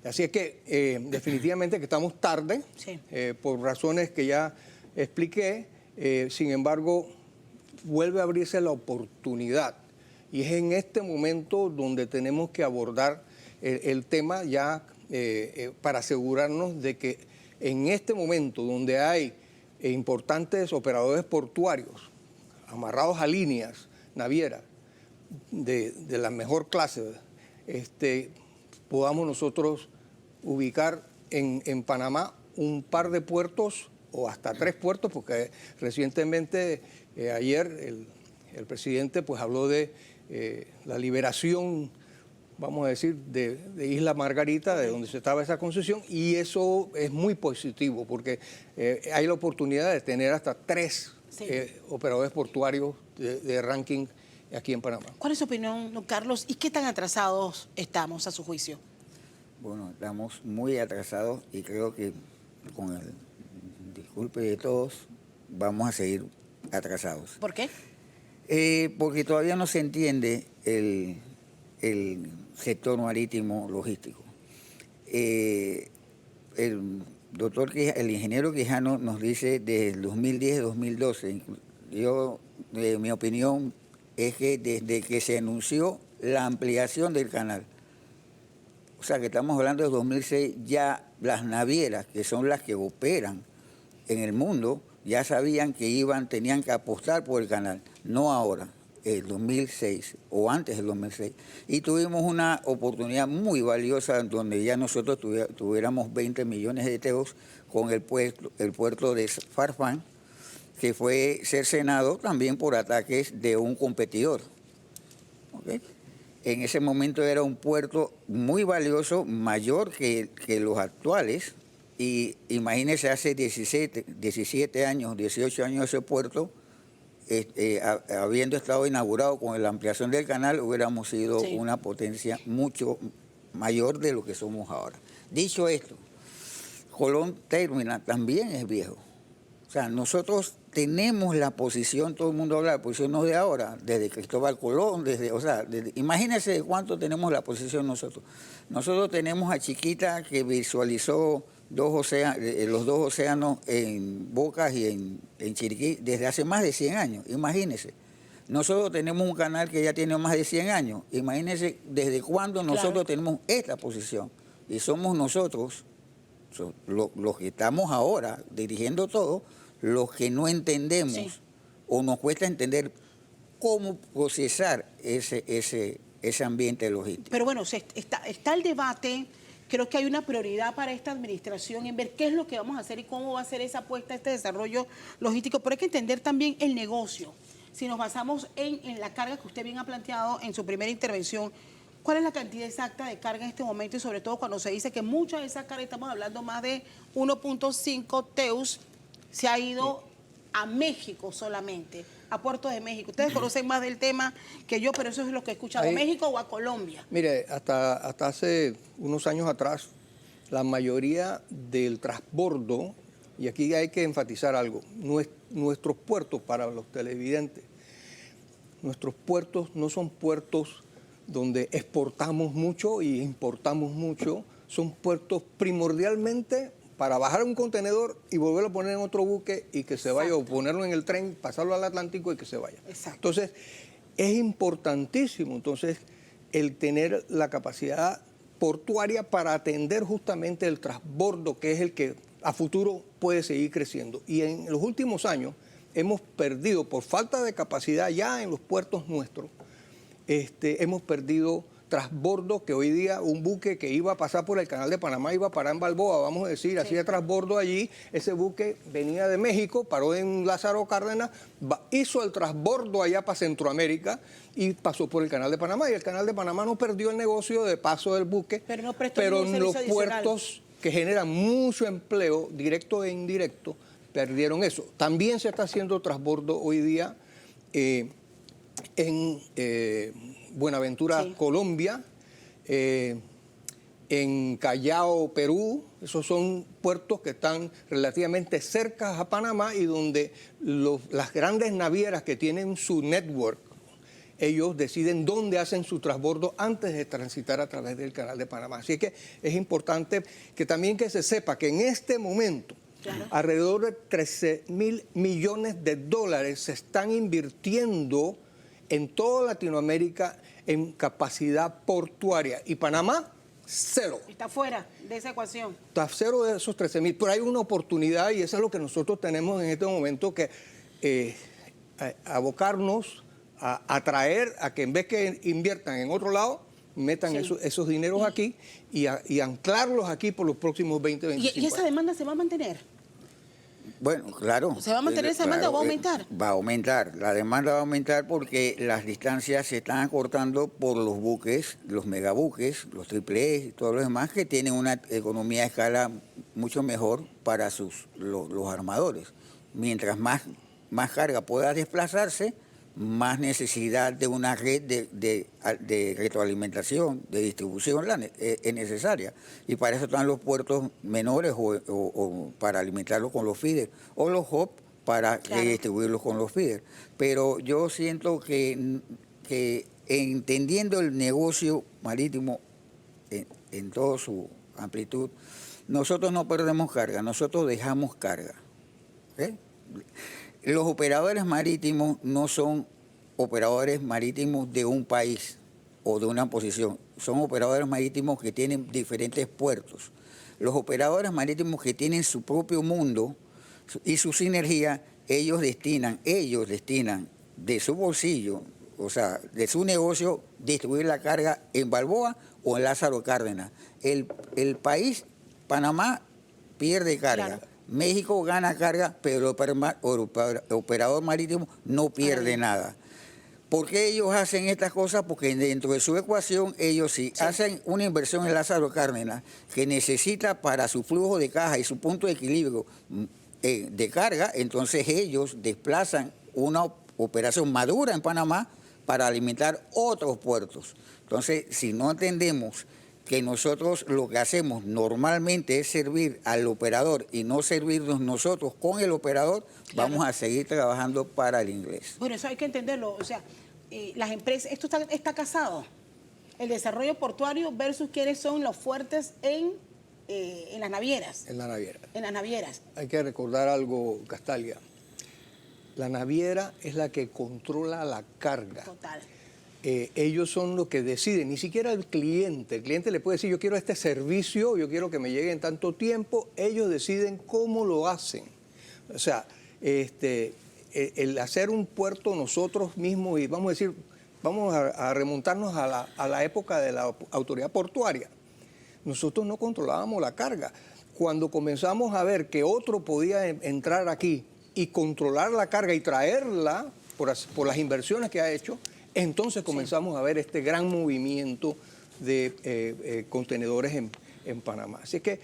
Así es que definitivamente que estamos tarde, Sí. por razones que ya expliqué. Sin embargo, vuelve a abrirse la oportunidad, y es en este momento donde tenemos que abordar el tema ya para asegurarnos de que en este momento donde hay importantes operadores portuarios amarrados a líneas navieras de la mejor clase, podamos nosotros ubicar en Panamá un par de puertos o hasta 3 puertos, porque recientemente, ayer, el presidente pues habló de la liberación, vamos a decir, de Isla Margarita, de donde se estaba esa concesión, y eso es muy positivo, porque hay la oportunidad de tener hasta 3 Sí. operadores portuarios de ranking aquí en Panamá. ¿Cuál es su opinión, don Carlos? ¿Y qué tan atrasados estamos a su juicio? Bueno, estamos muy atrasados y creo que con el disculpe de todos vamos a seguir atrasados. ¿Por qué? Porque todavía no se entiende el sector marítimo logístico. El ingeniero Quijano nos dice desde el 2010-2012, mi opinión es que desde que se anunció la ampliación del canal, o sea que estamos hablando de 2006, ya las navieras, que son las que operan en el mundo, ya sabían que tenían que apostar por el canal, no ahora, el 2006 o antes del 2006. Y tuvimos una oportunidad muy valiosa donde ya nosotros tuviéramos 20 millones de teos con el puerto de Farfán, que fue cercenado también por ataques de un competidor. ¿Okay? En ese momento era un puerto muy valioso, mayor que los actuales, y imagínense hace 17 años, 18 años ese puerto, habiendo estado inaugurado con la ampliación del canal, hubiéramos sido Sí. una potencia mucho mayor de lo que somos ahora. Dicho esto, Colón Terminal también es viejo. O sea, nosotros tenemos la posición, todo el mundo habla de la posición no de ahora, desde Cristóbal Colón, imagínense de cuánto tenemos la posición nosotros. Nosotros tenemos a Chiquita, que visualizó los dos océanos en Bocas y en Chiriquí desde hace más de 100 años, imagínense. Nosotros tenemos un canal que ya tiene más de 100 años, imagínense desde cuándo nosotros tenemos esta posición. Y somos nosotros, los que estamos ahora dirigiendo todo, los que no entendemos Sí. o nos cuesta entender cómo procesar ese ambiente logístico. Pero bueno, está el debate. Creo que hay una prioridad para esta administración en ver qué es lo que vamos a hacer y cómo va a ser esa apuesta, este desarrollo logístico. Pero hay que entender también el negocio. Si nos basamos en la carga que usted bien ha planteado en su primera intervención, ¿cuál es la cantidad exacta de carga en este momento? Y sobre todo cuando se dice que mucha de esa carga, estamos hablando más de 1.5 TEUs, se ha ido a México solamente, a Puerto de México. Ustedes conocen más del tema que yo, pero eso es lo que he escuchado. ¿A Ahí- México o a Colombia? Mire, hasta hace unos años atrás, la mayoría del transbordo, y aquí hay que enfatizar algo, nuestros puertos, para los televidentes, nuestros puertos no son puertos donde exportamos mucho y importamos mucho, son puertos primordialmente para bajar un contenedor y volverlo a poner en otro buque y que se vaya, o ponerlo en el tren, pasarlo al Atlántico y que se vaya. Exacto. Entonces, es importantísimo el tener la capacidad portuaria para atender justamente el transbordo, que es el que a futuro puede seguir creciendo. Y en los últimos años hemos perdido, por falta de capacidad ya en los puertos nuestros, hemos perdido transbordo, que hoy día un buque que iba a pasar por el canal de Panamá iba a parar en Balboa, vamos a decir, hacía transbordo allí, ese buque venía de México, paró en Lázaro Cárdenas, hizo el transbordo allá para Centroamérica y pasó por el canal de Panamá, y el canal de Panamá no perdió el negocio de paso del buque, Pero no prestó pero ningún los servicio adicional. puertos que generan mucho empleo, directo e indirecto, perdieron eso. También se está haciendo transbordo hoy día en Buenaventura, Sí. Colombia, en Callao, Perú. Esos son puertos que están relativamente cerca a Panamá y donde las grandes navieras que tienen su network, ellos deciden dónde hacen su transbordo antes de transitar a través del Canal de Panamá. Así que es importante que también que se sepa que en este momento alrededor de 13.000 millones de dólares se están invirtiendo en toda Latinoamérica en capacidad portuaria. Y Panamá, cero. Está fuera de esa ecuación. Está cero de esos 13.000. Pero hay una oportunidad y eso es lo que nosotros tenemos en este momento que abocarnos a atraer a que en vez que inviertan en otro lado, metan Sí. esos dineros aquí y anclarlos aquí por los próximos 20, 25 ¿Y esa años. demanda se va a mantener? Bueno, claro. ¿Se va a mantener esa demanda o va a aumentar? Va a aumentar. La demanda va a aumentar porque las distancias se están acortando por los buques, los megabuques, los triple E y todos los demás que tienen una economía de escala mucho mejor para los armadores. Mientras más carga pueda desplazarse, más necesidad de una red de retroalimentación, de distribución es necesaria. Y para eso están los puertos menores o para alimentarlos con los feeders, o los hubs para distribuirlos con los feeders. Pero yo siento que entendiendo el negocio marítimo en toda su amplitud, nosotros no perdemos carga, nosotros dejamos carga. ¿Ok? Los operadores marítimos no son operadores marítimos de un país o de una posición, son operadores marítimos que tienen diferentes puertos. Los operadores marítimos que tienen su propio mundo y su sinergia, ellos destinan de su bolsillo, o sea, de su negocio, distribuir la carga en Balboa o en Lázaro Cárdenas. El país, Panamá, pierde carga. Claro. México gana carga, pero el operador marítimo no pierde nada. ¿Por qué ellos hacen estas cosas? Porque dentro de su ecuación, ellos sí hacen una inversión en Lázaro Cárdenas que necesita para su flujo de caja y su punto de equilibrio de carga, entonces ellos desplazan una operación madura en Panamá para alimentar otros puertos. Entonces, si no entendemos que nosotros lo que hacemos normalmente es servir al operador y no servirnos nosotros con el operador, vamos a seguir trabajando para el inglés. Bueno, eso hay que entenderlo. O sea, las empresas, esto está casado. El desarrollo portuario versus quiénes son los fuertes en las navieras. En la naviera. En las navieras. Hay que recordar algo, Castalia. La naviera es la que controla la carga. Total. Ellos son los que deciden, ni siquiera el cliente. El cliente le puede decir, yo quiero este servicio, yo quiero que me llegue en tanto tiempo. Ellos deciden cómo lo hacen. O sea, el hacer un puerto nosotros mismos, y vamos a decir, vamos a remontarnos a la época de la autoridad portuaria. Nosotros no controlábamos la carga. Cuando comenzamos a ver que otro podía entrar aquí y controlar la carga y traerla por las inversiones que ha hecho, entonces comenzamos a ver este gran movimiento de contenedores en Panamá. Así que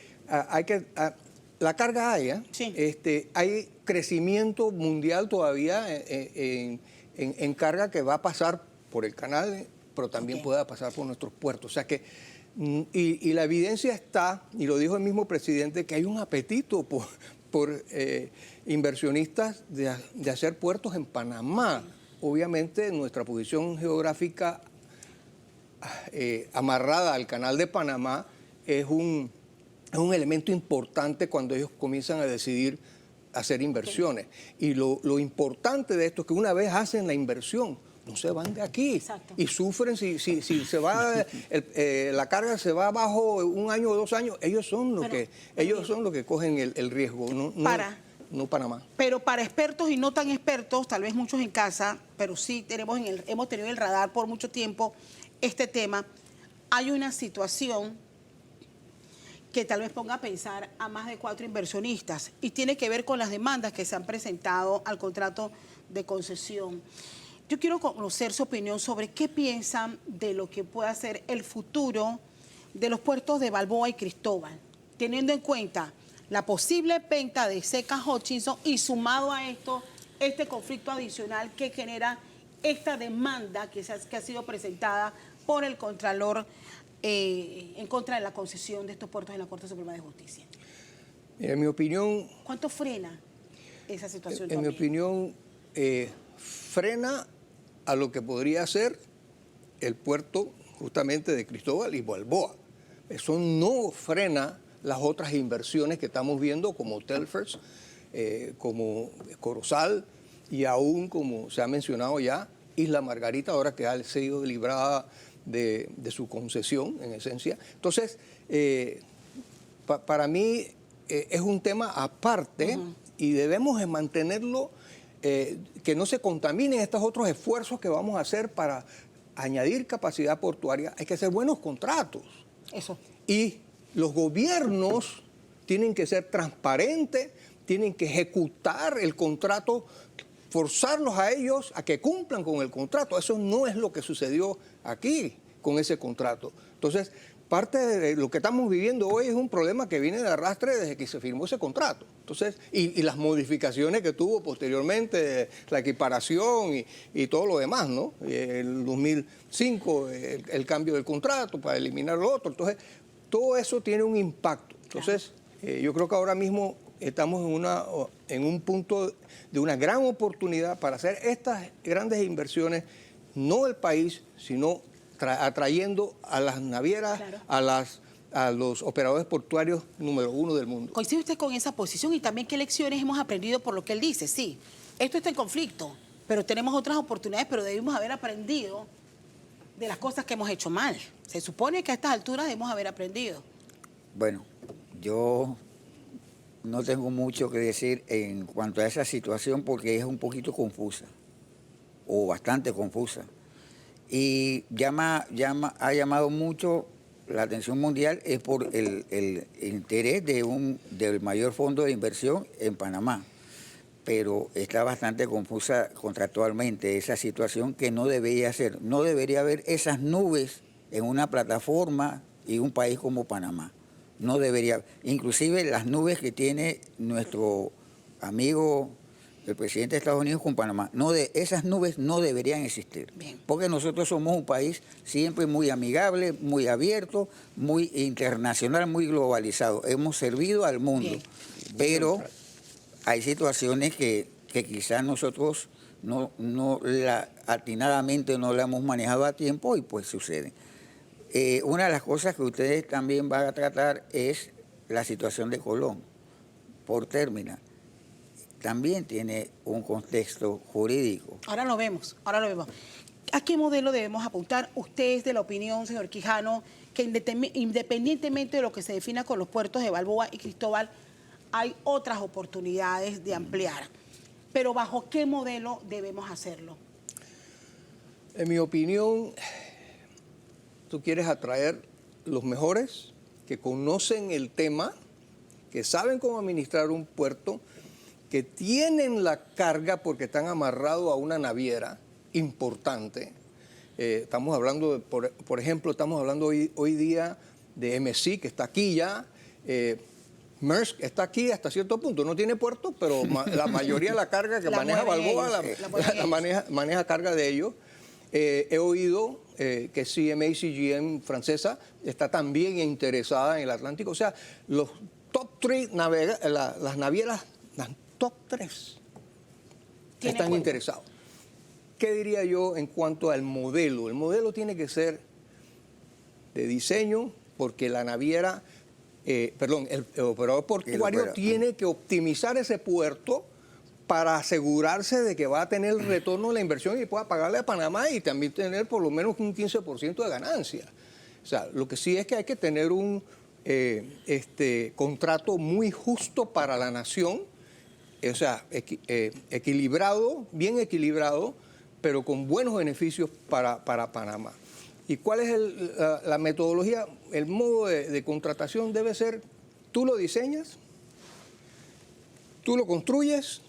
la carga hay, Sí. Hay crecimiento mundial todavía en carga que va a pasar por el canal, pero también puede pasar por nuestros puertos. O sea que, y la evidencia está, y lo dijo el mismo presidente, que hay un apetito por inversionistas de hacer puertos en Panamá. Obviamente nuestra posición geográfica amarrada al canal de Panamá es un elemento importante cuando ellos comienzan a decidir hacer inversiones. Y lo importante de esto es que una vez hacen la inversión, no se van de aquí. Exacto. Y sufren si se va la carga se va abajo 1 año o 2 años, ellos son los que cogen el riesgo, no Panamá. Pero para expertos y no tan expertos, tal vez muchos en casa, pero sí hemos tenido en el radar por mucho tiempo este tema, hay una situación que tal vez ponga a pensar a más de 4 inversionistas y tiene que ver con las demandas que se han presentado al contrato de concesión. Yo quiero conocer su opinión sobre qué piensan de lo que pueda ser el futuro de los puertos de Balboa y Cristóbal. teniendo en cuenta la posible venta de Secas Hutchinson y sumado a esto, este conflicto adicional que genera esta demanda que ha sido presentada por el Contralor en contra de la concesión de estos puertos en la Corte Suprema de Justicia? En mi opinión, ¿Cuánto frena esa situación? en mi opinión, frena a lo que podría ser el puerto justamente de Cristóbal y Balboa. Eso no frena las otras inversiones que estamos viendo como Telfers, como Corozal y aún, como se ha mencionado ya, Isla Margarita, ahora que ha sido librada de su concesión, en esencia. Entonces, para mí es un tema aparte y debemos mantenerlo, que no se contaminen estos otros esfuerzos que vamos a hacer para añadir capacidad portuaria. Hay que hacer buenos contratos. Eso. Y los gobiernos tienen que ser transparentes, tienen que ejecutar el contrato, forzarlos a ellos a que cumplan con el contrato. Eso no es lo que sucedió aquí con ese contrato. Entonces, parte de lo que estamos viviendo hoy es un problema que viene de arrastre desde que se firmó ese contrato. Entonces, y las modificaciones que tuvo posteriormente, la equiparación y todo lo demás, ¿no? El 2005, el cambio del contrato para eliminar lo otro. Entonces, todo eso tiene un impacto. Entonces, yo creo que ahora mismo estamos en un punto de una gran oportunidad para hacer estas grandes inversiones, no del país, sino atrayendo a las navieras, a los operadores portuarios número 1 del mundo. ¿Coincide usted con esa posición? Y también, ¿qué lecciones hemos aprendido por lo que él dice? Sí, esto está en conflicto, pero tenemos otras oportunidades, pero debimos haber aprendido de las cosas que hemos hecho mal. Se supone que a estas alturas debemos haber aprendido. Bueno, yo no tengo mucho que decir en cuanto a esa situación porque es un poquito confusa, o bastante confusa. Y ha llamado mucho la atención mundial es por el interés del mayor fondo de inversión en Panamá. Pero está bastante confusa contractualmente esa situación que no debería ser. No debería haber esas nubes en una plataforma y un país como Panamá. No debería. Inclusive las nubes que tiene nuestro amigo el presidente de Estados Unidos con Panamá, esas nubes no deberían existir. Bien. Porque nosotros somos un país siempre muy amigable, muy abierto, muy internacional, muy globalizado. Hemos servido al mundo. Bien. Pero hay situaciones que quizás nosotros atinadamente no la hemos manejado a tiempo y pues sucede. Una de las cosas que ustedes también van a tratar es la situación de Colón, por término. También tiene un contexto jurídico. Ahora lo vemos. ¿A qué modelo debemos apuntar? Usted es de la opinión, señor Quijano, que independientemente de lo que se defina con los puertos de Balboa y Cristóbal, hay otras oportunidades de ampliar. Pero ¿bajo qué modelo debemos hacerlo? En mi opinión, tú quieres atraer los mejores que conocen el tema, que saben cómo administrar un puerto, que tienen la carga porque están amarrados a una naviera importante. Estamos hablando, por ejemplo, estamos hablando hoy día de MSC, que está aquí ya. Maersk está aquí hasta cierto punto. No tiene puerto, pero la mayoría de la carga que maneja Balboa maneja carga de ellos. He oído que CMA CGM francesa está también interesada en el Atlántico. O sea, los top 3 las navieras, las top 3 están interesados. ¿Qué diría yo en cuanto al modelo? El modelo tiene que ser de diseño porque la naviera, el operador portuario tiene que optimizar ese puerto para asegurarse de que va a tener el retorno de la inversión y pueda pagarle a Panamá y también tener por lo menos un 15% de ganancia. O sea, lo que sí es que hay que tener un contrato muy justo para la nación, o sea, equilibrado, bien equilibrado, pero con buenos beneficios para Panamá. ¿Y cuál es la metodología? El modo de contratación debe ser, tú lo diseñas, tú lo construyes,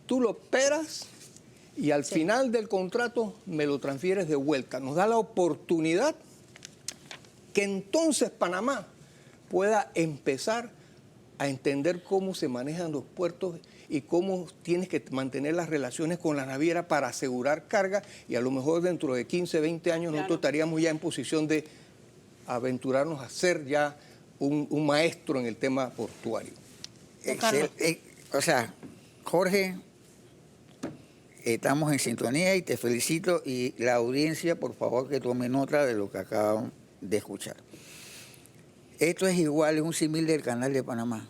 tú lo operas y al final del contrato me lo transfieres de vuelta. Nos da la oportunidad que entonces Panamá pueda empezar a entender cómo se manejan los puertos y cómo tienes que mantener las relaciones con la naviera para asegurar carga, y a lo mejor dentro de 15, 20 años nosotros estaríamos ya en posición de aventurarnos a ser ya un maestro en el tema portuario. O sea, Jorge, estamos en sintonía y te felicito, y la audiencia, por favor, que tome nota de lo que acaban de escuchar. Esto es igual, es un símil del Canal de Panamá.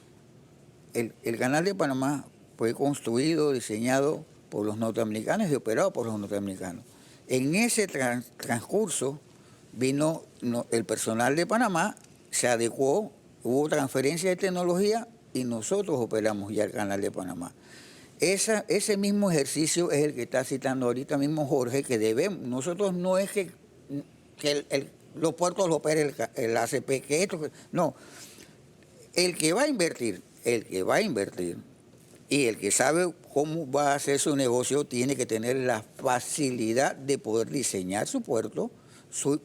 El Canal de Panamá fue construido, diseñado por los norteamericanos y operado por los norteamericanos. En ese transcurso vino el personal de Panamá, se adecuó, hubo transferencia de tecnología y nosotros operamos ya el Canal de Panamá. Ese mismo ejercicio es el que está citando ahorita mismo Jorge, que debemos, nosotros no es que los puertos lo opere el ACP, no, el que va a invertir y el que sabe cómo va a hacer su negocio tiene que tener la facilidad de poder diseñar su puerto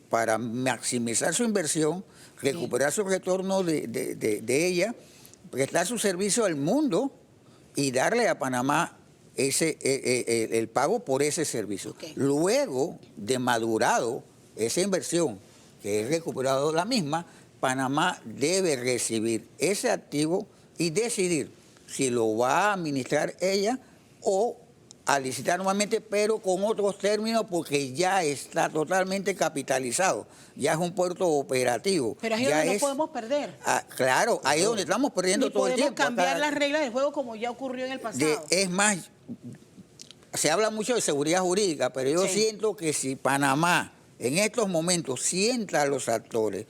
para maximizar su inversión, recuperar su retorno de ella, prestar su servicio al mundo y darle a Panamá el pago por ese servicio. Okay. Luego de madurado esa inversión, que es recuperado la misma, Panamá debe recibir ese activo y decidir si lo va a administrar ella o a licitar nuevamente, pero con otros términos, porque ya está totalmente capitalizado, ya es un puerto operativo. Pero ahí es donde no podemos perder. Claro, ahí es donde estamos perdiendo todo el tiempo. Podemos cambiar las reglas del juego como ya ocurrió en el pasado. Es más, se habla mucho de seguridad jurídica, pero yo siento que si Panamá en estos momentos sienta a los actores,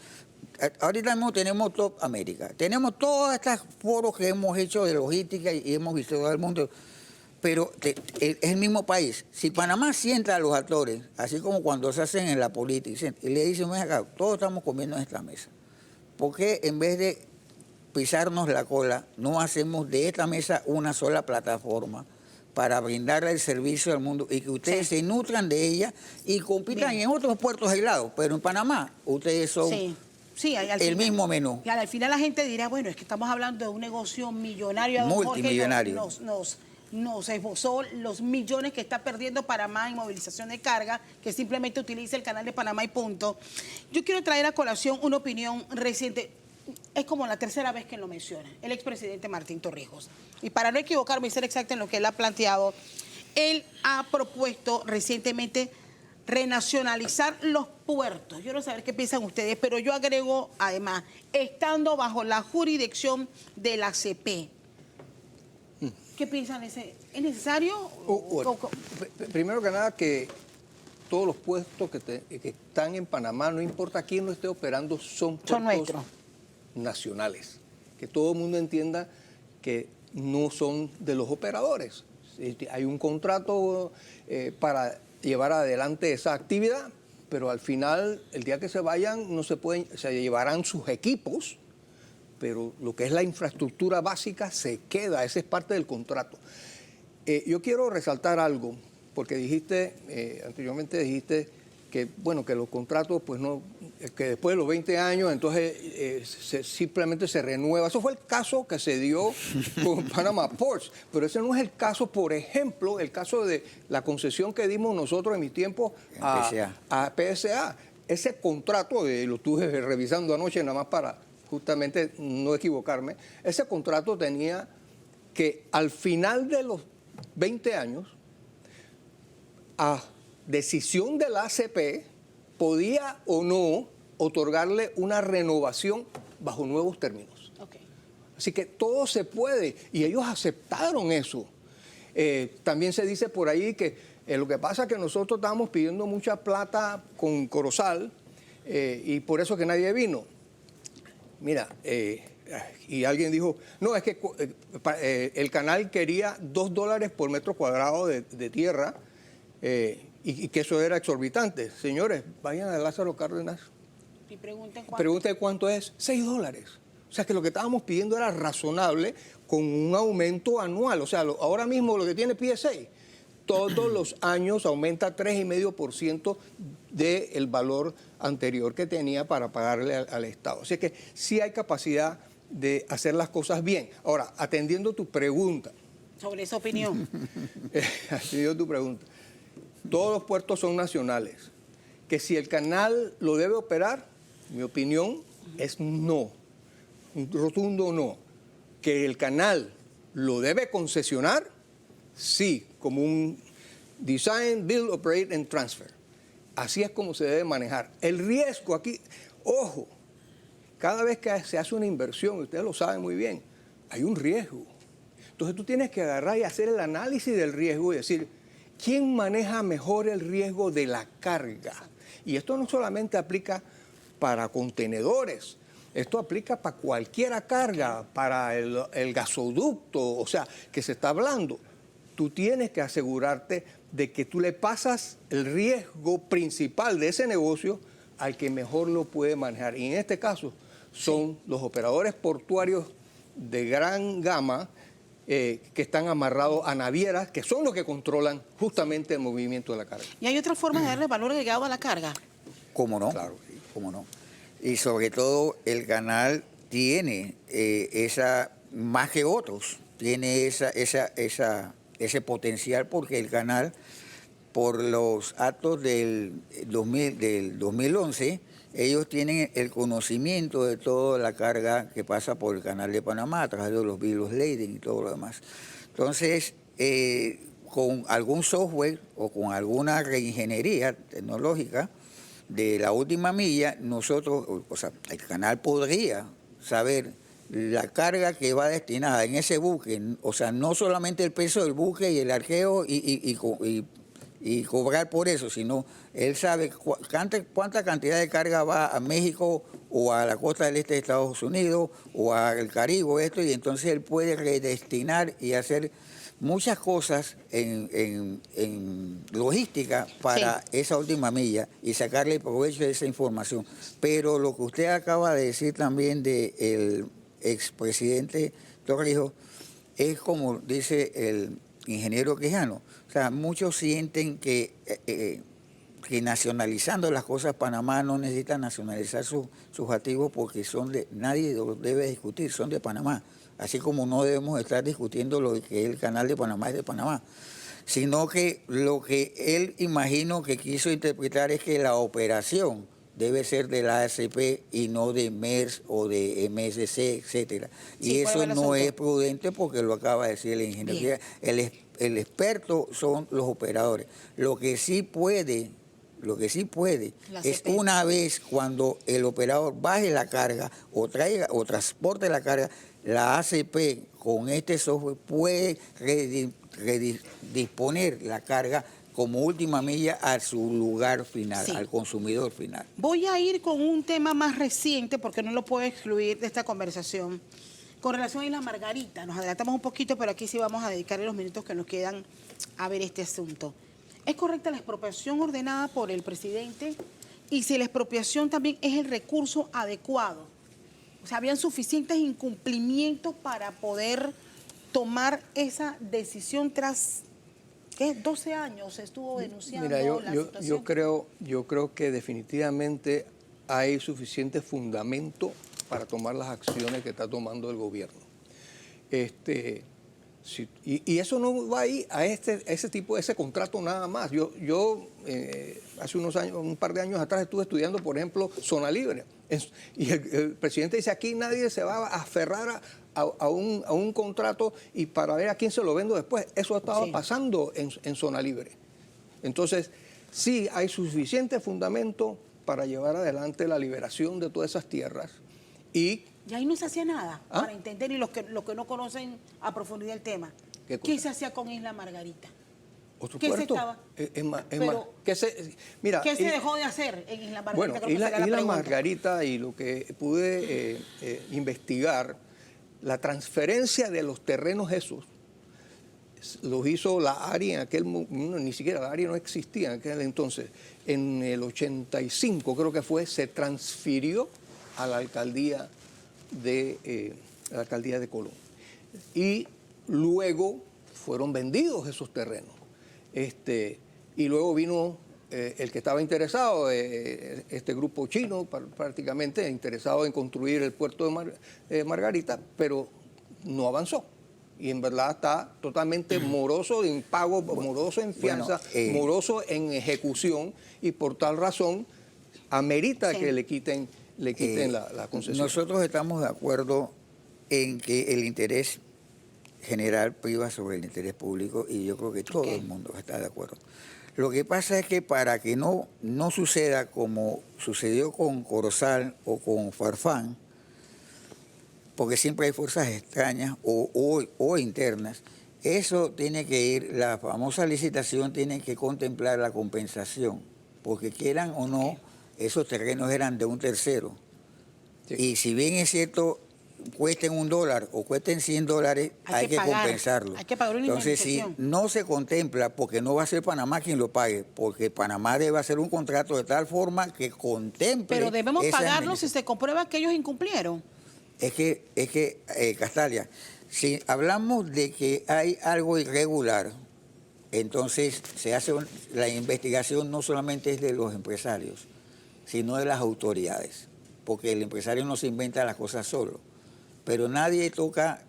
ahorita mismo tenemos Top América, tenemos todos estos foros que hemos hecho de logística y hemos visto todo el mundo, pero es el mismo país. Si Panamá sienta a los actores, así como cuando se hacen en la política, y le dicen, ven acá, todos estamos comiendo en esta mesa, ¿por qué en vez de pisarnos la cola no hacemos de esta mesa una sola plataforma para brindarle el servicio al mundo y que ustedes se nutran de ella y compitan en otros puertos aislados? Pero en Panamá ustedes son el mismo menú. Y al final la gente dirá, bueno, es que estamos hablando de un negocio millonario. Multimillonario. Jorge nos esbozó los millones que está perdiendo Panamá en movilización de carga, que simplemente utiliza el Canal de Panamá y punto. Yo quiero traer a colación una opinión reciente. Es como la tercera vez que lo menciona el expresidente Martín Torrijos. Y para no equivocarme y ser exacta en lo que él ha planteado, él ha propuesto recientemente renacionalizar los puertos. Yo no sé saber qué piensan ustedes, pero yo agrego, además, estando bajo la jurisdicción de la ACP. ¿Qué piensan? ¿Es necesario? Bueno, primero que nada, que todos los puestos que están en Panamá, no importa quién lo esté operando, son puertos nuestros, nacionales. Que todo el mundo entienda que no son de los operadores. Hay un contrato para llevar adelante esa actividad, pero al final, el día que se vayan, no se pueden, se llevarán sus equipos, pero lo que es la infraestructura básica se queda, esa es parte del contrato. Yo quiero resaltar algo, porque anteriormente dijiste que, bueno, que los contratos, pues no, que después de los 20 años, entonces simplemente se renueva. Eso fue el caso que se dio con Panama Ports, pero ese no es el caso, por ejemplo, el caso de la concesión que dimos nosotros en mi tiempo a PSA. Ese contrato, lo estuve revisando anoche nada más para justamente no equivocarme, ese contrato tenía que al final de los 20 años, a decisión de la ACP, podía o no otorgarle una renovación bajo nuevos términos. Okay. Así que todo se puede, y ellos aceptaron eso. También se dice por ahí que lo que pasa es que nosotros estábamos pidiendo mucha plata con Corozal y por eso que nadie vino. Mira, y alguien dijo, no, es que el canal quería $2 por metro cuadrado de tierra y que eso era exorbitante. Señores, vayan a Lázaro Cárdenas. Y pregunten cuánto es. $6. O sea que lo que estábamos pidiendo era razonable con un aumento anual. O sea, ahora mismo lo que tiene PSA, todos los años aumenta 3,5% del valor anterior que tenía para pagarle al Estado. Así que sí hay capacidad de hacer las cosas bien. Ahora, atendiendo tu pregunta. Sobre esa opinión. Atendiendo tu pregunta. Todos los puertos son nacionales. Que si el canal lo debe operar, mi opinión es no. Un rotundo no. Que el canal lo debe concesionar, sí, como un design, build, operate and transfer. Así es como se debe manejar. El riesgo aquí, ojo, cada vez que se hace una inversión, ustedes lo saben muy bien, hay un riesgo. Entonces tú tienes que agarrar y hacer el análisis del riesgo y decir, ¿quién maneja mejor el riesgo de la carga? Y esto no solamente aplica para contenedores, esto aplica para cualquier carga, para el gasoducto, o sea, que se está hablando. Tú tienes que asegurarte de que tú le pasas el riesgo principal de ese negocio al que mejor lo puede manejar. Y en este caso son los operadores portuarios de gran gama que están amarrados a navieras, que son los que controlan justamente el movimiento de la carga. ¿Y hay otra forma de darle valor agregado a la carga? ¿Cómo no? Claro. ¿Cómo no? Y sobre todo el canal tiene más que otros, tiene ese potencial porque el canal, por los actos del 2011, ellos tienen el conocimiento de toda la carga que pasa por el canal de Panamá, a través de los virus Leiden y todo lo demás. Entonces, con algún software o con alguna reingeniería tecnológica de la última milla, nosotros, o sea, el canal podría saber la carga que va destinada en ese buque, o sea, no solamente el peso del buque y el arqueo y cobrar por eso, sino él sabe cuánta cantidad de carga va a México o a la costa del este de Estados Unidos o al Caribe, y entonces él puede redestinar y hacer muchas cosas en logística para esa última milla y sacarle provecho de esa información. Pero lo que usted acaba de decir también del expresidente Torrijos es como dice el ingeniero Quijano. O sea, muchos sienten que nacionalizando las cosas, Panamá no necesita nacionalizar sus activos porque nadie los debe discutir, son de Panamá. Así como no debemos estar discutiendo lo que el canal de Panamá es de Panamá, sino que lo que él imagino que quiso interpretar es que la operación debe ser de la ACP y no de MERS o de MSC, etcétera. Sí, y eso no es prudente porque lo acaba de decir el ingeniero. El experto son los operadores. Lo que sí puede es una vez cuando el operador baje la carga o traiga o transporte la carga, la ACP con este software puede disponer la carga como última milla a su lugar final, al consumidor final. Voy a ir con un tema más reciente porque no lo puedo excluir de esta conversación. Con relación a Isla Margarita, nos adelantamos un poquito, pero aquí sí vamos a dedicarle los minutos que nos quedan a ver este asunto. ¿Es correcta la expropiación ordenada por el presidente? Y si la expropiación también es el recurso adecuado. O sea, ¿habían suficientes incumplimientos para poder tomar esa decisión tras, ¿qué? 12 años se estuvo denunciando la situación? Yo creo que definitivamente hay suficiente fundamento para tomar las acciones que está tomando el gobierno. Y eso no va ahí a ese contrato nada más. Yo hace un par de años atrás estuve estudiando, por ejemplo, Zona Libre. Y el presidente dice, aquí nadie se va a aferrar a un contrato y para ver a quién se lo vendo después. Eso estaba pasando en Zona Libre. Entonces, sí hay suficiente fundamento para llevar adelante la liberación de todas esas tierras. Y ahí no se hacía nada para entender, y los que no conocen a profundidad el tema. ¿Qué se hacía con Isla Margarita? ¿Otro ¿Qué puerto? ¿Qué se dejó de hacer en Isla Margarita? Bueno, Isla Margarita, y lo que pude investigar, la transferencia de los terrenos esos, los hizo la ARI en aquel momento, ni siquiera la ARI no existía en aquel entonces. En el 85 creo que fue, se transfirió a la alcaldía de Colón. Y luego fueron vendidos esos terrenos. Y luego vino el que estaba interesado, este grupo chino prácticamente, interesado en construir el puerto de Margarita, pero no avanzó. Y en verdad está totalmente moroso en pago, moroso en fianza, moroso en ejecución, y por tal razón amerita que le quiten la concesión. Nosotros estamos de acuerdo en que el interés general priva sobre el interés público, y yo creo que todo el mundo está de acuerdo. Lo que pasa es que para que no suceda como sucedió con Corozal o con Farfán, porque siempre hay fuerzas extrañas o internas, eso tiene que ir, la famosa licitación tiene que contemplar la compensación, porque quieran o no, esos terrenos eran de un tercero. Sí. Y si bien es cierto, cuesten $1 o cuesten $100, hay que compensarlo. Hay que pagar una Entonces, indemnización. si no se contempla, porque no va a ser Panamá quien lo pague, porque Panamá debe hacer un contrato de tal forma que contemple. Pero debemos esa pagarlo si se comprueba que ellos incumplieron. Es que Castalia, si hablamos de que hay algo irregular, entonces se hace la investigación no solamente es de los empresarios, sino de las autoridades, porque el empresario no se inventa las cosas solo. Pero nadie toca,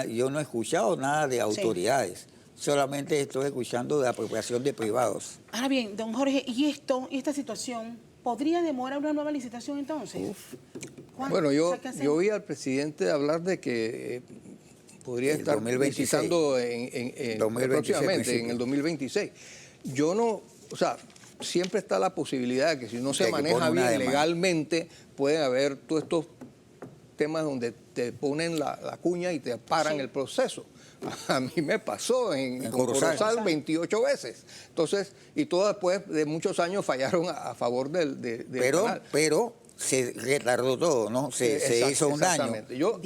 yo no he escuchado nada de autoridades, solamente estoy escuchando de apropiación de privados. Ahora bien, don Jorge, ¿y esta situación podría demorar una nueva licitación entonces? Bueno, yo oí al presidente hablar de que podría estar 2026. licitando próximamente, en el 2026. Yo no, o sea, siempre está la posibilidad de que si no se maneja bien legalmente, pueden haber todos estos temas donde te ponen la cuña y te paran el proceso. A mí me pasó en Corozal 28 veces. Entonces, y todas después de muchos años fallaron a favor del canal. Pero se retardó todo, ¿no? Se hizo un daño. Yo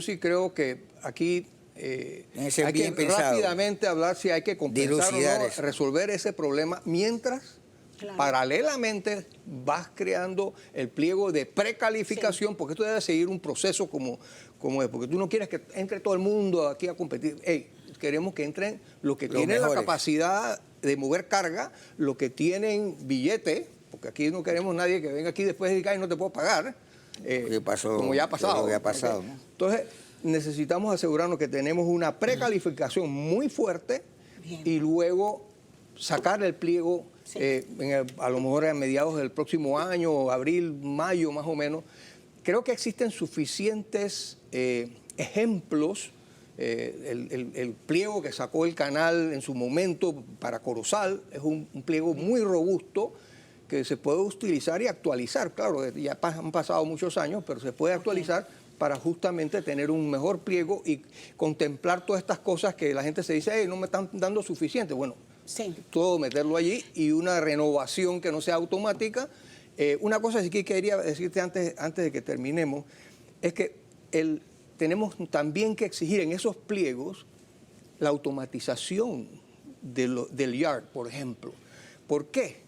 sí creo que aquí hay que pensado, rápidamente hablar si hay que compensar o no, resolver ese problema mientras paralelamente vas creando el pliego de precalificación, porque esto debe seguir un proceso como es, porque tú no quieres que entre todo el mundo aquí a competir. Queremos que entren los que tienen la capacidad de mover carga, los que tienen billete, porque aquí no queremos nadie que venga aquí después y diga, no te puedo pagar, como ya ha pasado. ¿No? Entonces, necesitamos asegurarnos que tenemos una precalificación muy fuerte. Bien. Y luego sacar el pliego a lo mejor a mediados del próximo año, abril, mayo más o menos. Creo que existen suficientes ejemplos. El pliego que sacó el canal en su momento para Corozal es un pliego muy robusto que se puede utilizar y actualizar. Claro, ya han pasado muchos años, pero se puede actualizar para justamente tener un mejor pliego y contemplar todas estas cosas que la gente se dice, no me están dando suficiente. Bueno, todo meterlo allí y una renovación que no sea automática. Una cosa que quería decirte antes de que terminemos es que tenemos también que exigir en esos pliegos la automatización del yard, por ejemplo. ¿Por qué?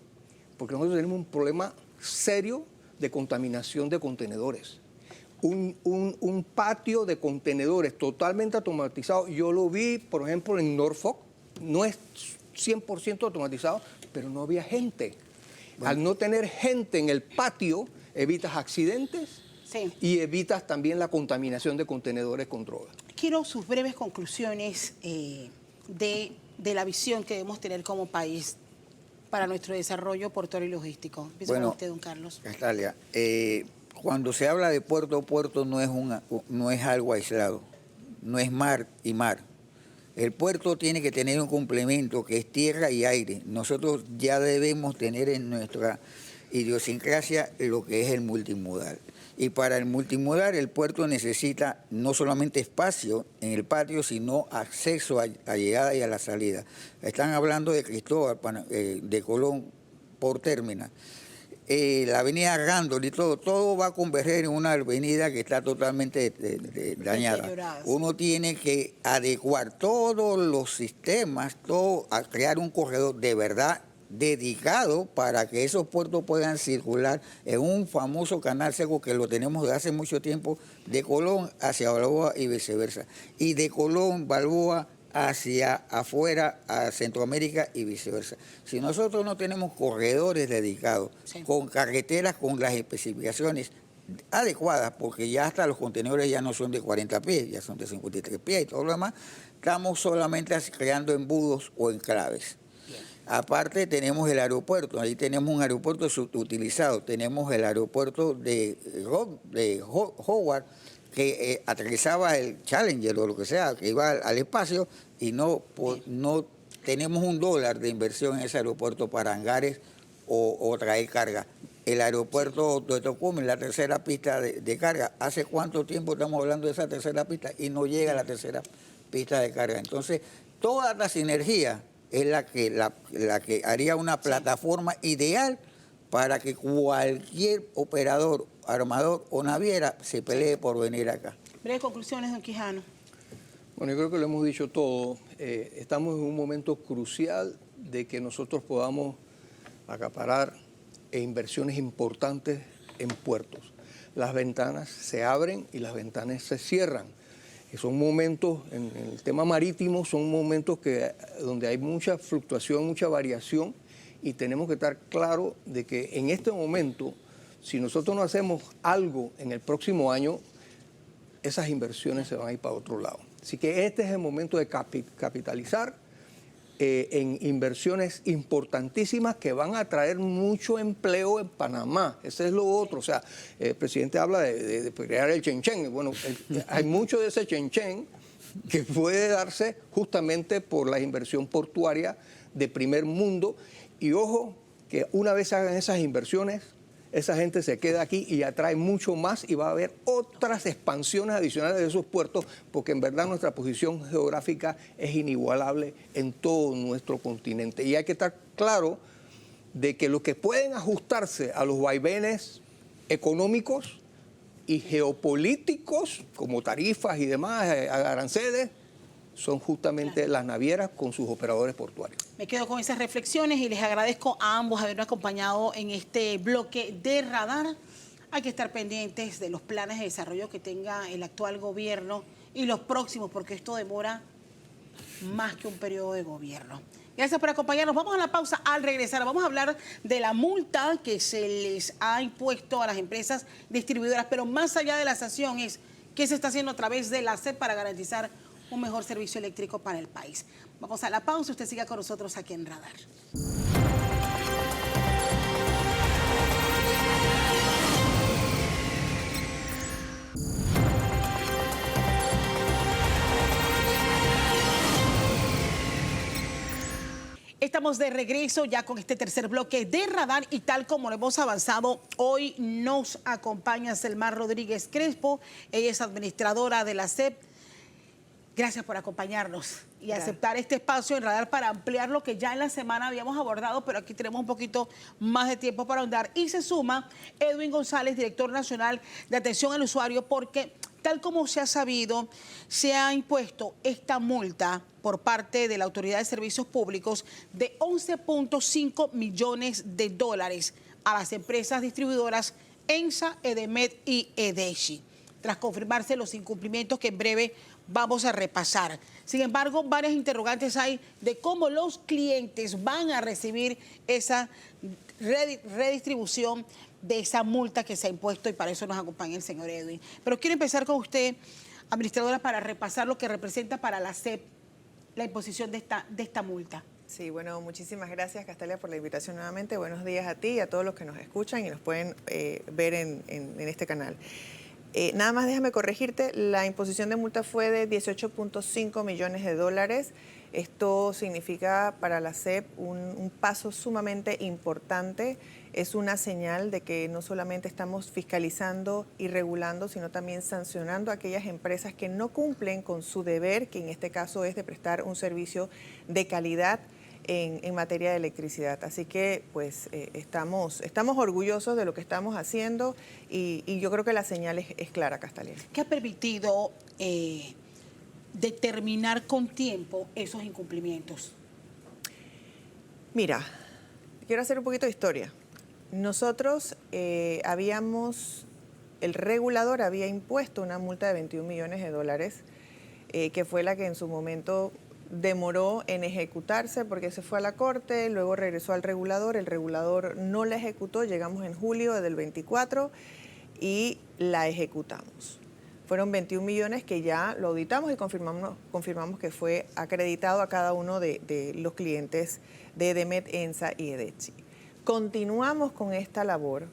Porque nosotros tenemos un problema serio de contaminación de contenedores. Un patio de contenedores totalmente automatizado. Yo lo vi, por ejemplo, en Norfolk. No es 100% automatizado, pero no había gente. Bueno. Al no tener gente en el patio, evitas accidentes y evitas también la contaminación de contenedores con drogas. Quiero sus breves conclusiones de la visión que debemos tener como país para nuestro desarrollo portuario y logístico. Empiezo con usted, don Carlos. Castalia, cuando se habla de puerto, no es algo aislado, no es mar y mar. El puerto tiene que tener un complemento que es tierra y aire. Nosotros ya debemos tener en nuestra idiosincrasia lo que es el multimodal. Y para el multimodal el puerto necesita no solamente espacio en el patio, sino acceso a llegada y a la salida. Están hablando de Cristóbal, de Colón, por Términa. La avenida Randall y todo va a converger en una avenida que está totalmente dañada. Uno tiene que adecuar todos los sistemas, a crear un corredor de verdad dedicado para que esos puertos puedan circular en un famoso canal seco que lo tenemos desde hace mucho tiempo, de Colón hacia Balboa y viceversa, y de Colón, Balboa hacia afuera, a Centroamérica y viceversa. Si nosotros no tenemos corredores dedicados, Sí. con carreteras con las especificaciones adecuadas, porque ya hasta los contenedores ya no son de 40 pies, ya son de 53 pies y todo lo demás, estamos solamente creando embudos o enclaves. Aparte tenemos el aeropuerto, ahí tenemos un aeropuerto subutilizado, tenemos el aeropuerto de Howard, que aterrizaba el Challenger o lo que sea, que iba al espacio, y no tenemos $1 de inversión en ese aeropuerto para hangares o traer carga. El aeropuerto de Tocumen, la tercera pista de carga, ¿hace cuánto tiempo estamos hablando de esa tercera pista y no llega a la tercera pista de carga? Entonces, toda la sinergia es la que haría una plataforma ideal para que cualquier operador, armador o naviera se pelee por venir acá. Breves conclusiones, don Quijano. Bueno, yo creo que lo hemos dicho todo. Estamos en un momento crucial de que nosotros podamos acaparar inversiones importantes en puertos. Las ventanas se abren y las ventanas se cierran. Son momentos, en el tema marítimo, son momentos donde hay mucha fluctuación, mucha variación, y tenemos que estar claros de que en este momento, si nosotros no hacemos algo en el próximo año, esas inversiones se van a ir para otro lado. Así que este es el momento de capitalizar en inversiones importantísimas que van a traer mucho empleo en Panamá. Ese es lo otro. O sea, el presidente habla de crear el Chenchen. Bueno, hay mucho de ese Chenchen que puede darse justamente por la inversión portuaria de primer mundo. Y ojo, que una vez hagan esas inversiones, esa gente se queda aquí y atrae mucho más, y va a haber otras expansiones adicionales de esos puertos, porque en verdad nuestra posición geográfica es inigualable en todo nuestro continente. Y hay que estar claro de que los que pueden ajustarse a los vaivenes económicos y geopolíticos, como tarifas y demás, aranceles, son justamente las navieras con sus operadores portuarios. Me quedo con esas reflexiones y les agradezco a ambos haberme acompañado en este bloque de radar. Hay que estar pendientes de los planes de desarrollo que tenga el actual gobierno y los próximos, porque esto demora más que un periodo de gobierno. Gracias por acompañarnos. Vamos a la pausa. Al regresar vamos a hablar de la multa que se les ha impuesto a las empresas distribuidoras, pero más allá de la sanción es qué se está haciendo a través de la SEP para garantizar un mejor servicio eléctrico para el país. Vamos a la pausa, usted siga con nosotros aquí en Radar. Estamos de regreso ya con este tercer bloque de Radar, y tal como lo hemos avanzado, hoy nos acompaña Selmar Rodríguez Crespo. Ella es administradora de la SEP. Gracias por acompañarnos y aceptar este espacio en Radar para ampliar lo que ya en la semana habíamos abordado, pero aquí tenemos un poquito más de tiempo para ahondar. Y se suma Edwin González, director nacional de atención al usuario, porque tal como se ha sabido, se ha impuesto esta multa por parte de la Autoridad de Servicios Públicos de $11.5 millones a las empresas distribuidoras ENSA, EDEMED y EDESHI, tras confirmarse los incumplimientos que en breve vamos a repasar. Sin embargo, varias interrogantes hay de cómo los clientes van a recibir esa redistribución de esa multa que se ha impuesto, y para eso nos acompaña el señor Edwin. Pero quiero empezar con usted, administradora, para repasar lo que representa para la SEP la imposición de esta multa. Sí, bueno, muchísimas gracias, Castalia, por la invitación nuevamente. Buenos días a ti y a todos los que nos escuchan y nos pueden ver en este canal. Nada más déjame corregirte, la imposición de multa fue de $18.5 millones. Esto significa para la SEP un paso sumamente importante. Es una señal de que no solamente estamos fiscalizando y regulando, sino también sancionando a aquellas empresas que no cumplen con su deber, que en este caso es de prestar un servicio de calidad en materia de electricidad. Así que pues estamos orgullosos de lo que estamos haciendo y yo creo que la señal es clara, Castalia. ¿Qué ha permitido determinar con tiempo esos incumplimientos? Mira, quiero hacer un poquito de historia. Nosotros el regulador había impuesto una multa de $21 millones, que fue la que en su momento demoró en ejecutarse porque se fue a la corte, luego regresó al regulador, el regulador no la ejecutó, llegamos en julio del 24 y la ejecutamos. Fueron 21 millones que ya lo auditamos y confirmamos que fue acreditado a cada uno de los clientes de EDEMET, ENSA y EDECHI. Continuamos con esta labor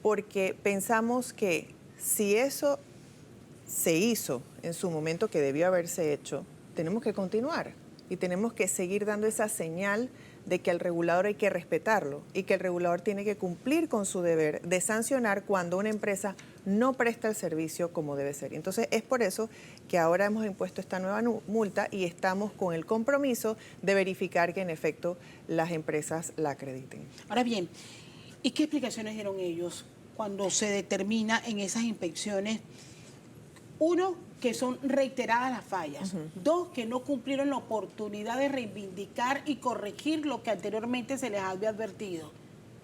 porque pensamos que si eso se hizo en su momento que debió haberse hecho, tenemos que continuar y tenemos que seguir dando esa señal de que al regulador hay que respetarlo y que el regulador tiene que cumplir con su deber de sancionar cuando una empresa no presta el servicio como debe ser. Entonces es por eso que ahora hemos impuesto esta nueva multa y estamos con el compromiso de verificar que en efecto las empresas la acrediten. Ahora bien, ¿y qué explicaciones dieron ellos cuando se determina en esas inspecciones? Uno, que son reiteradas las fallas. Dos, que no cumplieron la oportunidad de reivindicar y corregir lo que anteriormente se les había advertido.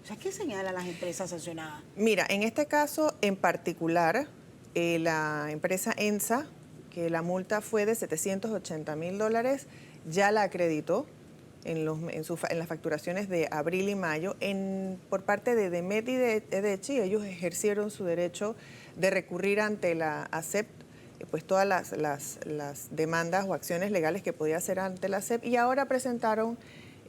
O sea, ¿qué señalan las empresas sancionadas? Mira, en este caso en particular, la empresa ENSA, que la multa fue de $780,000, ya la acreditó en las facturaciones de abril y mayo. Por parte de EDEMET y de EDECHI, ellos ejercieron su derecho de recurrir ante la ASEP, pues todas las demandas o acciones legales que podía hacer ante la ASEP, y ahora presentaron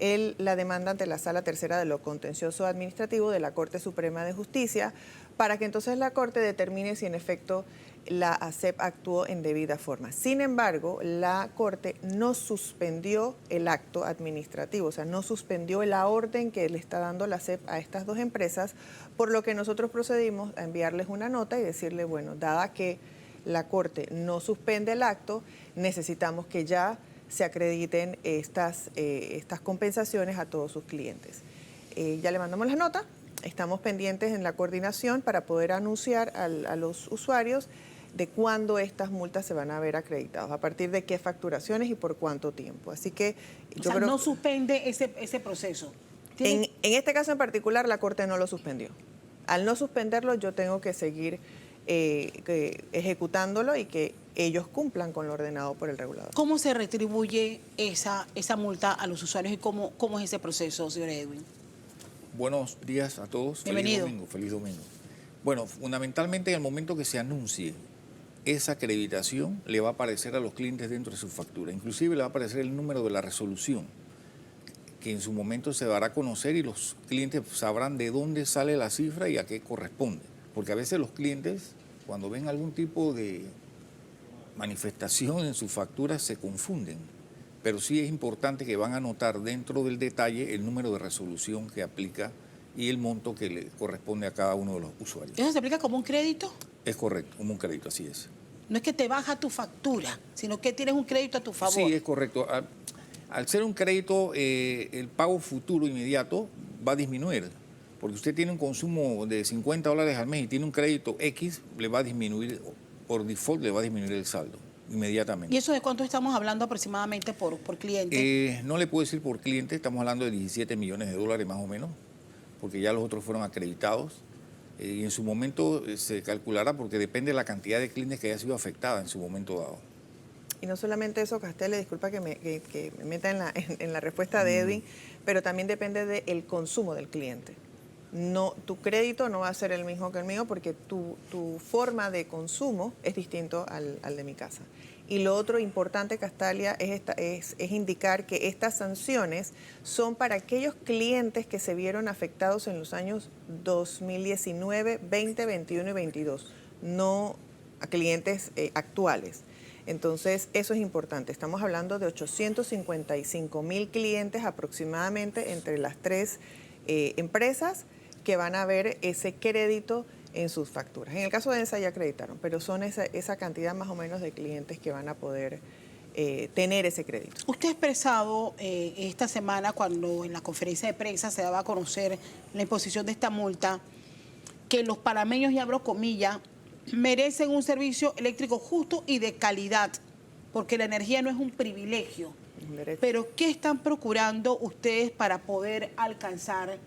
la demanda ante la Sala Tercera de lo Contencioso Administrativo de la Corte Suprema de Justicia, para que entonces la Corte determine si en efecto la ASEP actuó en debida forma. Sin embargo, la Corte no suspendió el acto administrativo, o sea, no suspendió la orden que le está dando la ASEP a estas dos empresas, por lo que nosotros procedimos a enviarles una nota y decirle, bueno, dada que la Corte no suspende el acto, necesitamos que ya se acrediten estas compensaciones a todos sus clientes. Ya le mandamos la nota, estamos pendientes en la coordinación para poder anunciar a los usuarios de cuándo estas multas se van a ver acreditadas, a partir de qué facturaciones y por cuánto tiempo. Así que yo creo no suspende ese proceso. En este caso en particular, la Corte no lo suspendió. Al no suspenderlo, yo tengo que seguir ejecutándolo y que ellos cumplan con lo ordenado por el regulador. ¿Cómo se retribuye esa multa a los usuarios y cómo es ese proceso, señor Edwin? Buenos días a todos. Bienvenido. Feliz domingo. Bueno, fundamentalmente en el momento que se anuncie esa acreditación, le va a aparecer a los clientes dentro de su factura. Inclusive le va a aparecer el número de la resolución, que en su momento se dará a conocer y los clientes sabrán de dónde sale la cifra y a qué corresponde. Porque a veces los clientes, cuando ven algún tipo de manifestación en sus facturas, se confunden. Pero sí es importante que van a anotar dentro del detalle el número de resolución que aplica y el monto que le corresponde a cada uno de los usuarios. ¿Eso se aplica como un crédito? Es correcto, como un crédito, así es. No es que te baja tu factura, sino que tienes un crédito a tu favor. Sí, es correcto. Al ser un crédito, el pago futuro inmediato va a disminuir. Porque usted tiene un consumo de $50 al mes y tiene un crédito X, le va a disminuir, por default le va a disminuir el saldo inmediatamente. ¿Y eso de cuánto estamos hablando aproximadamente por cliente? No le puedo decir por cliente, estamos hablando de $17 millones más o menos, porque ya los otros fueron acreditados. Y en su momento se calculará porque depende de la cantidad de clientes que haya sido afectada en su momento dado. Y no solamente eso, Castel, disculpa que me meta en la respuesta de Edwin, pero también depende del consumo del cliente. No, tu crédito no va a ser el mismo que el mío porque tu forma de consumo es distinto al de mi casa. Y lo otro importante, Castalia, es indicar que estas sanciones son para aquellos clientes que se vieron afectados en los años 2019, 20, 21 y 22, no a clientes actuales. Entonces, eso es importante. Estamos hablando de 855,000 clientes aproximadamente entre las tres empresas que van a ver ese crédito en sus facturas. En el caso de ENSA ya acreditaron, pero son esa cantidad más o menos de clientes que van a poder tener ese crédito. Usted ha expresado esta semana, cuando en la conferencia de prensa se daba a conocer la imposición de esta multa, que los panameños, y abro comillas, merecen un servicio eléctrico justo y de calidad, porque la energía no es un privilegio. Pero ¿qué están procurando ustedes para poder alcanzar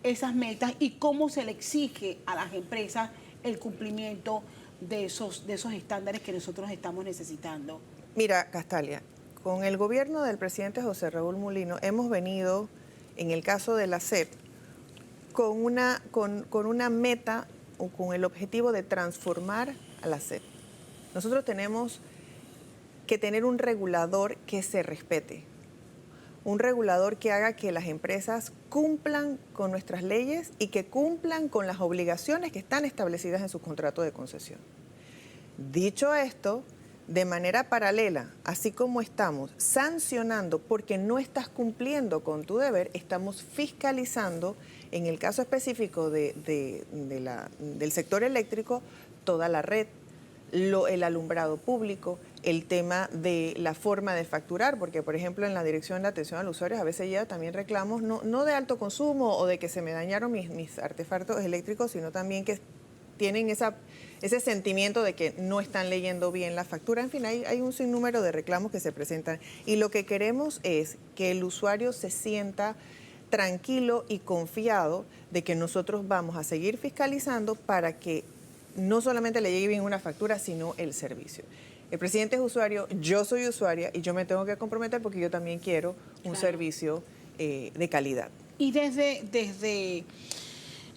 esas metas y cómo se le exige a las empresas el cumplimiento de esos estándares que nosotros estamos necesitando? Mira, Castalia, Con el gobierno del presidente José Raúl Mulino hemos venido, en el caso de la SEP, con una meta o con el objetivo de transformar a la SEP. Nosotros tenemos que tener un regulador que se respete, un regulador que haga que las empresas cumplan con nuestras leyes y que cumplan con las obligaciones que están establecidas en sus contratos de concesión. Dicho esto, de manera paralela, así como estamos sancionando porque no estás cumpliendo con tu deber, estamos fiscalizando, en el caso específico del sector eléctrico, toda la red, el alumbrado público, el tema de la forma de facturar, porque por ejemplo en la Dirección de Atención al Usuario a veces ya también reclamos no de alto consumo o de que se me dañaron mis artefactos eléctricos, sino también que tienen ese sentimiento de que no están leyendo bien la factura. En fin, hay un sinnúmero de reclamos que se presentan y lo que queremos es que el usuario se sienta tranquilo y confiado de que nosotros vamos a seguir fiscalizando para que no solamente le llegue bien una factura, sino el servicio. El presidente es usuario, yo soy usuaria y yo me tengo que comprometer porque yo también quiero un servicio de calidad. Y desde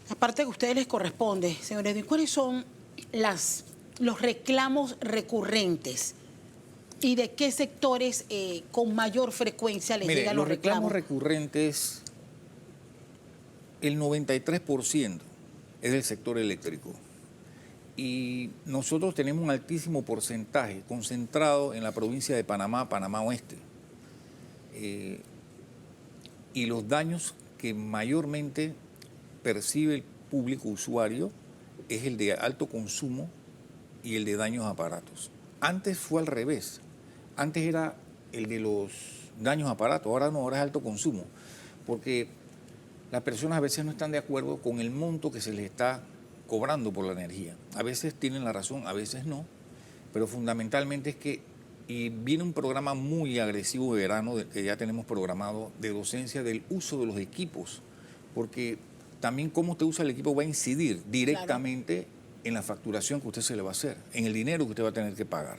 la parte que a ustedes les corresponde, señor Edwin, ¿cuáles son los reclamos recurrentes y de qué sectores con mayor frecuencia les llegan los reclamos? Los reclamos recurrentes, el 93% es del sector eléctrico. Y nosotros tenemos un altísimo porcentaje concentrado en la provincia de Panamá, Panamá Oeste. Y los daños que mayormente percibe el público usuario es el de alto consumo y el de daños a aparatos. Antes fue al revés. Antes era el de los daños a aparatos, ahora no, ahora es alto consumo. Porque las personas a veces no están de acuerdo con el monto que se les está cobrando por la energía. A veces tienen la razón, a veces no, pero fundamentalmente es que viene un programa muy agresivo de verano que ya tenemos programado de docencia del uso de los equipos, porque también cómo usted usa el equipo va a incidir directamente en la facturación que usted se le va a hacer, en el dinero que usted va a tener que pagar.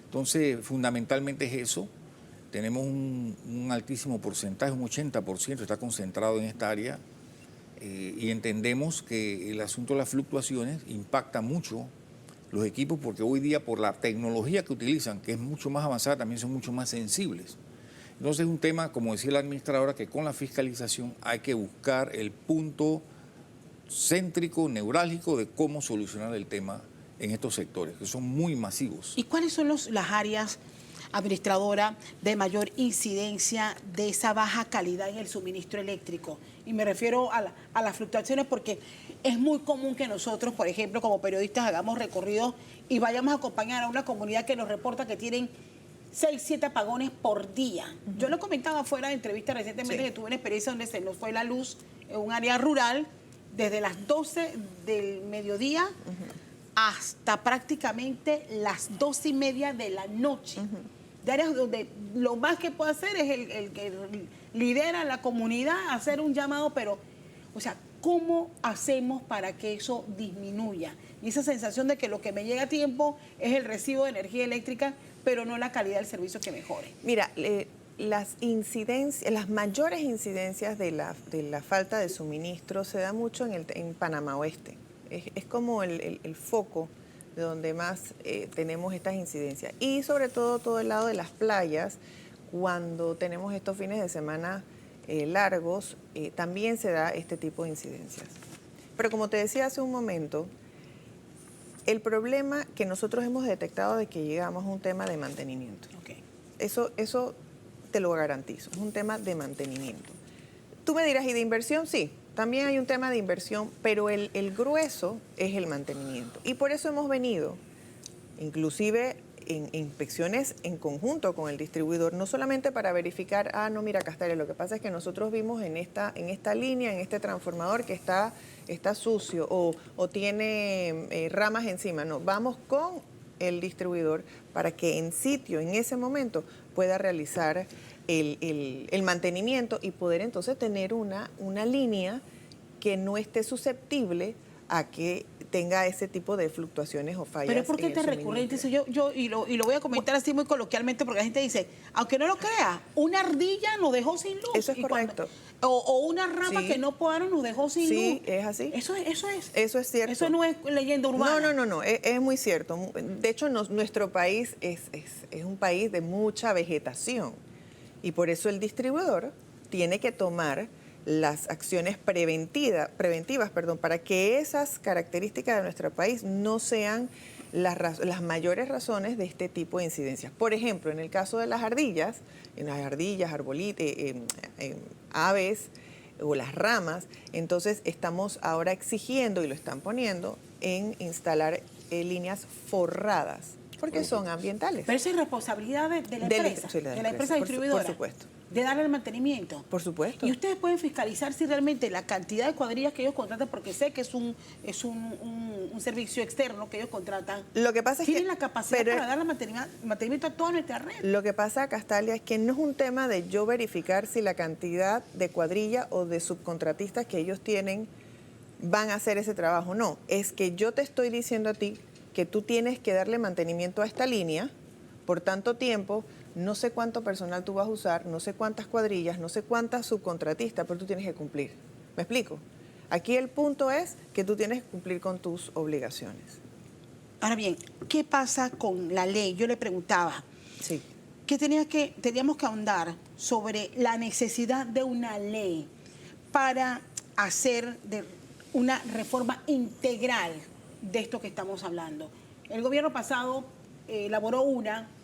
Entonces, fundamentalmente es eso. Tenemos un altísimo porcentaje, un 80% está concentrado en esta área. Y entendemos que el asunto de las fluctuaciones impacta mucho los equipos porque hoy día por la tecnología que utilizan, que es mucho más avanzada, también son mucho más sensibles. Entonces es un tema, como decía la administradora, que con la fiscalización hay que buscar el punto céntrico, neurálgico de cómo solucionar el tema en estos sectores, que son muy masivos. ¿Y cuáles son las áreas, administradora, de mayor incidencia de esa baja calidad en el suministro eléctrico? Y me refiero a las fluctuaciones porque es muy común que nosotros, por ejemplo, como periodistas, hagamos recorridos y vayamos a acompañar a una comunidad que nos reporta que tienen 6, 7 apagones por día. Yo lo comentaba fuera de entrevista recientemente que tuve una experiencia donde se nos fue la luz en un área rural desde las 12 del mediodía hasta prácticamente las 12:30 de la noche. De áreas donde lo más que puede hacer es el que lidera la comunidad hacer un llamado, pero, o sea, ¿cómo hacemos para que eso disminuya? Y esa sensación de que lo que me llega a tiempo es el recibo de energía eléctrica, pero no la calidad del servicio que mejore. Mira, las mayores incidencias de la falta de suministro se da mucho en Panamá Oeste. Es como el foco de donde más tenemos estas incidencias. Y sobre todo el lado de las playas, cuando tenemos estos fines de semana largos, también se da este tipo de incidencias. Pero como te decía hace un momento, el problema que nosotros hemos detectado de que llegamos es un tema de mantenimiento. Okay. Eso te lo garantizo, es un tema de mantenimiento. Tú me dirás, ¿y de inversión? Sí, también hay un tema de inversión, pero el grueso es el mantenimiento. Y por eso hemos venido, inclusive en inspecciones en conjunto con el distribuidor, no solamente para verificar, no, mira, Castalia, lo que pasa es que nosotros vimos en esta línea, en este transformador que está sucio o tiene ramas encima. No, vamos con el distribuidor para que en sitio, en ese momento, pueda realizar el mantenimiento y poder entonces tener una línea que no esté susceptible a que tenga ese tipo de fluctuaciones o fallas. Pero ¿por qué en el tan recurrente? suministro. Eso y lo voy a comentar así muy coloquialmente, porque la gente dice, aunque no lo crea, una ardilla nos dejó sin luz. Eso es Y correcto. O una rama Sí. que no podaron nos dejó sin luz. Sí, es así. Eso es. Eso es cierto. Eso no es leyenda urbana. No, es muy cierto. De hecho, nuestro país es un país de mucha vegetación y por eso el distribuidor tiene que tomar las acciones preventivas, para que esas características de nuestro país no sean las mayores razones de este tipo de incidencias. Por ejemplo, en el caso de las ardillas, arbolitos, aves o las ramas, entonces estamos ahora exigiendo y lo están poniendo en instalar líneas forradas, porque son ambientales. Pero eso es responsabilidad de la empresa, sí, de la empresa distribuidora. Por supuesto. De darle el mantenimiento. Por supuesto. Y ustedes pueden fiscalizar si realmente la cantidad de cuadrillas que ellos contratan, porque sé que es un servicio externo que ellos contratan. Lo que pasa es tienen que la capacidad para darle mantenimiento a toda nuestra red. Lo que pasa, Castalia, es que no es un tema de yo verificar si la cantidad de cuadrilla o de subcontratistas que ellos tienen van a hacer ese trabajo. No, es que yo te estoy diciendo a ti que tú tienes que darle mantenimiento a esta línea por tanto tiempo. No sé cuánto personal tú vas a usar, no sé cuántas cuadrillas, no sé cuántas subcontratistas, pero tú tienes que cumplir. ¿Me explico? Aquí el punto es que tú tienes que cumplir con tus obligaciones. Ahora bien, ¿qué pasa con la ley? Yo le preguntaba Sí. que teníamos que ahondar sobre la necesidad de una ley para hacer una reforma integral de esto que estamos hablando. El gobierno pasado elaboró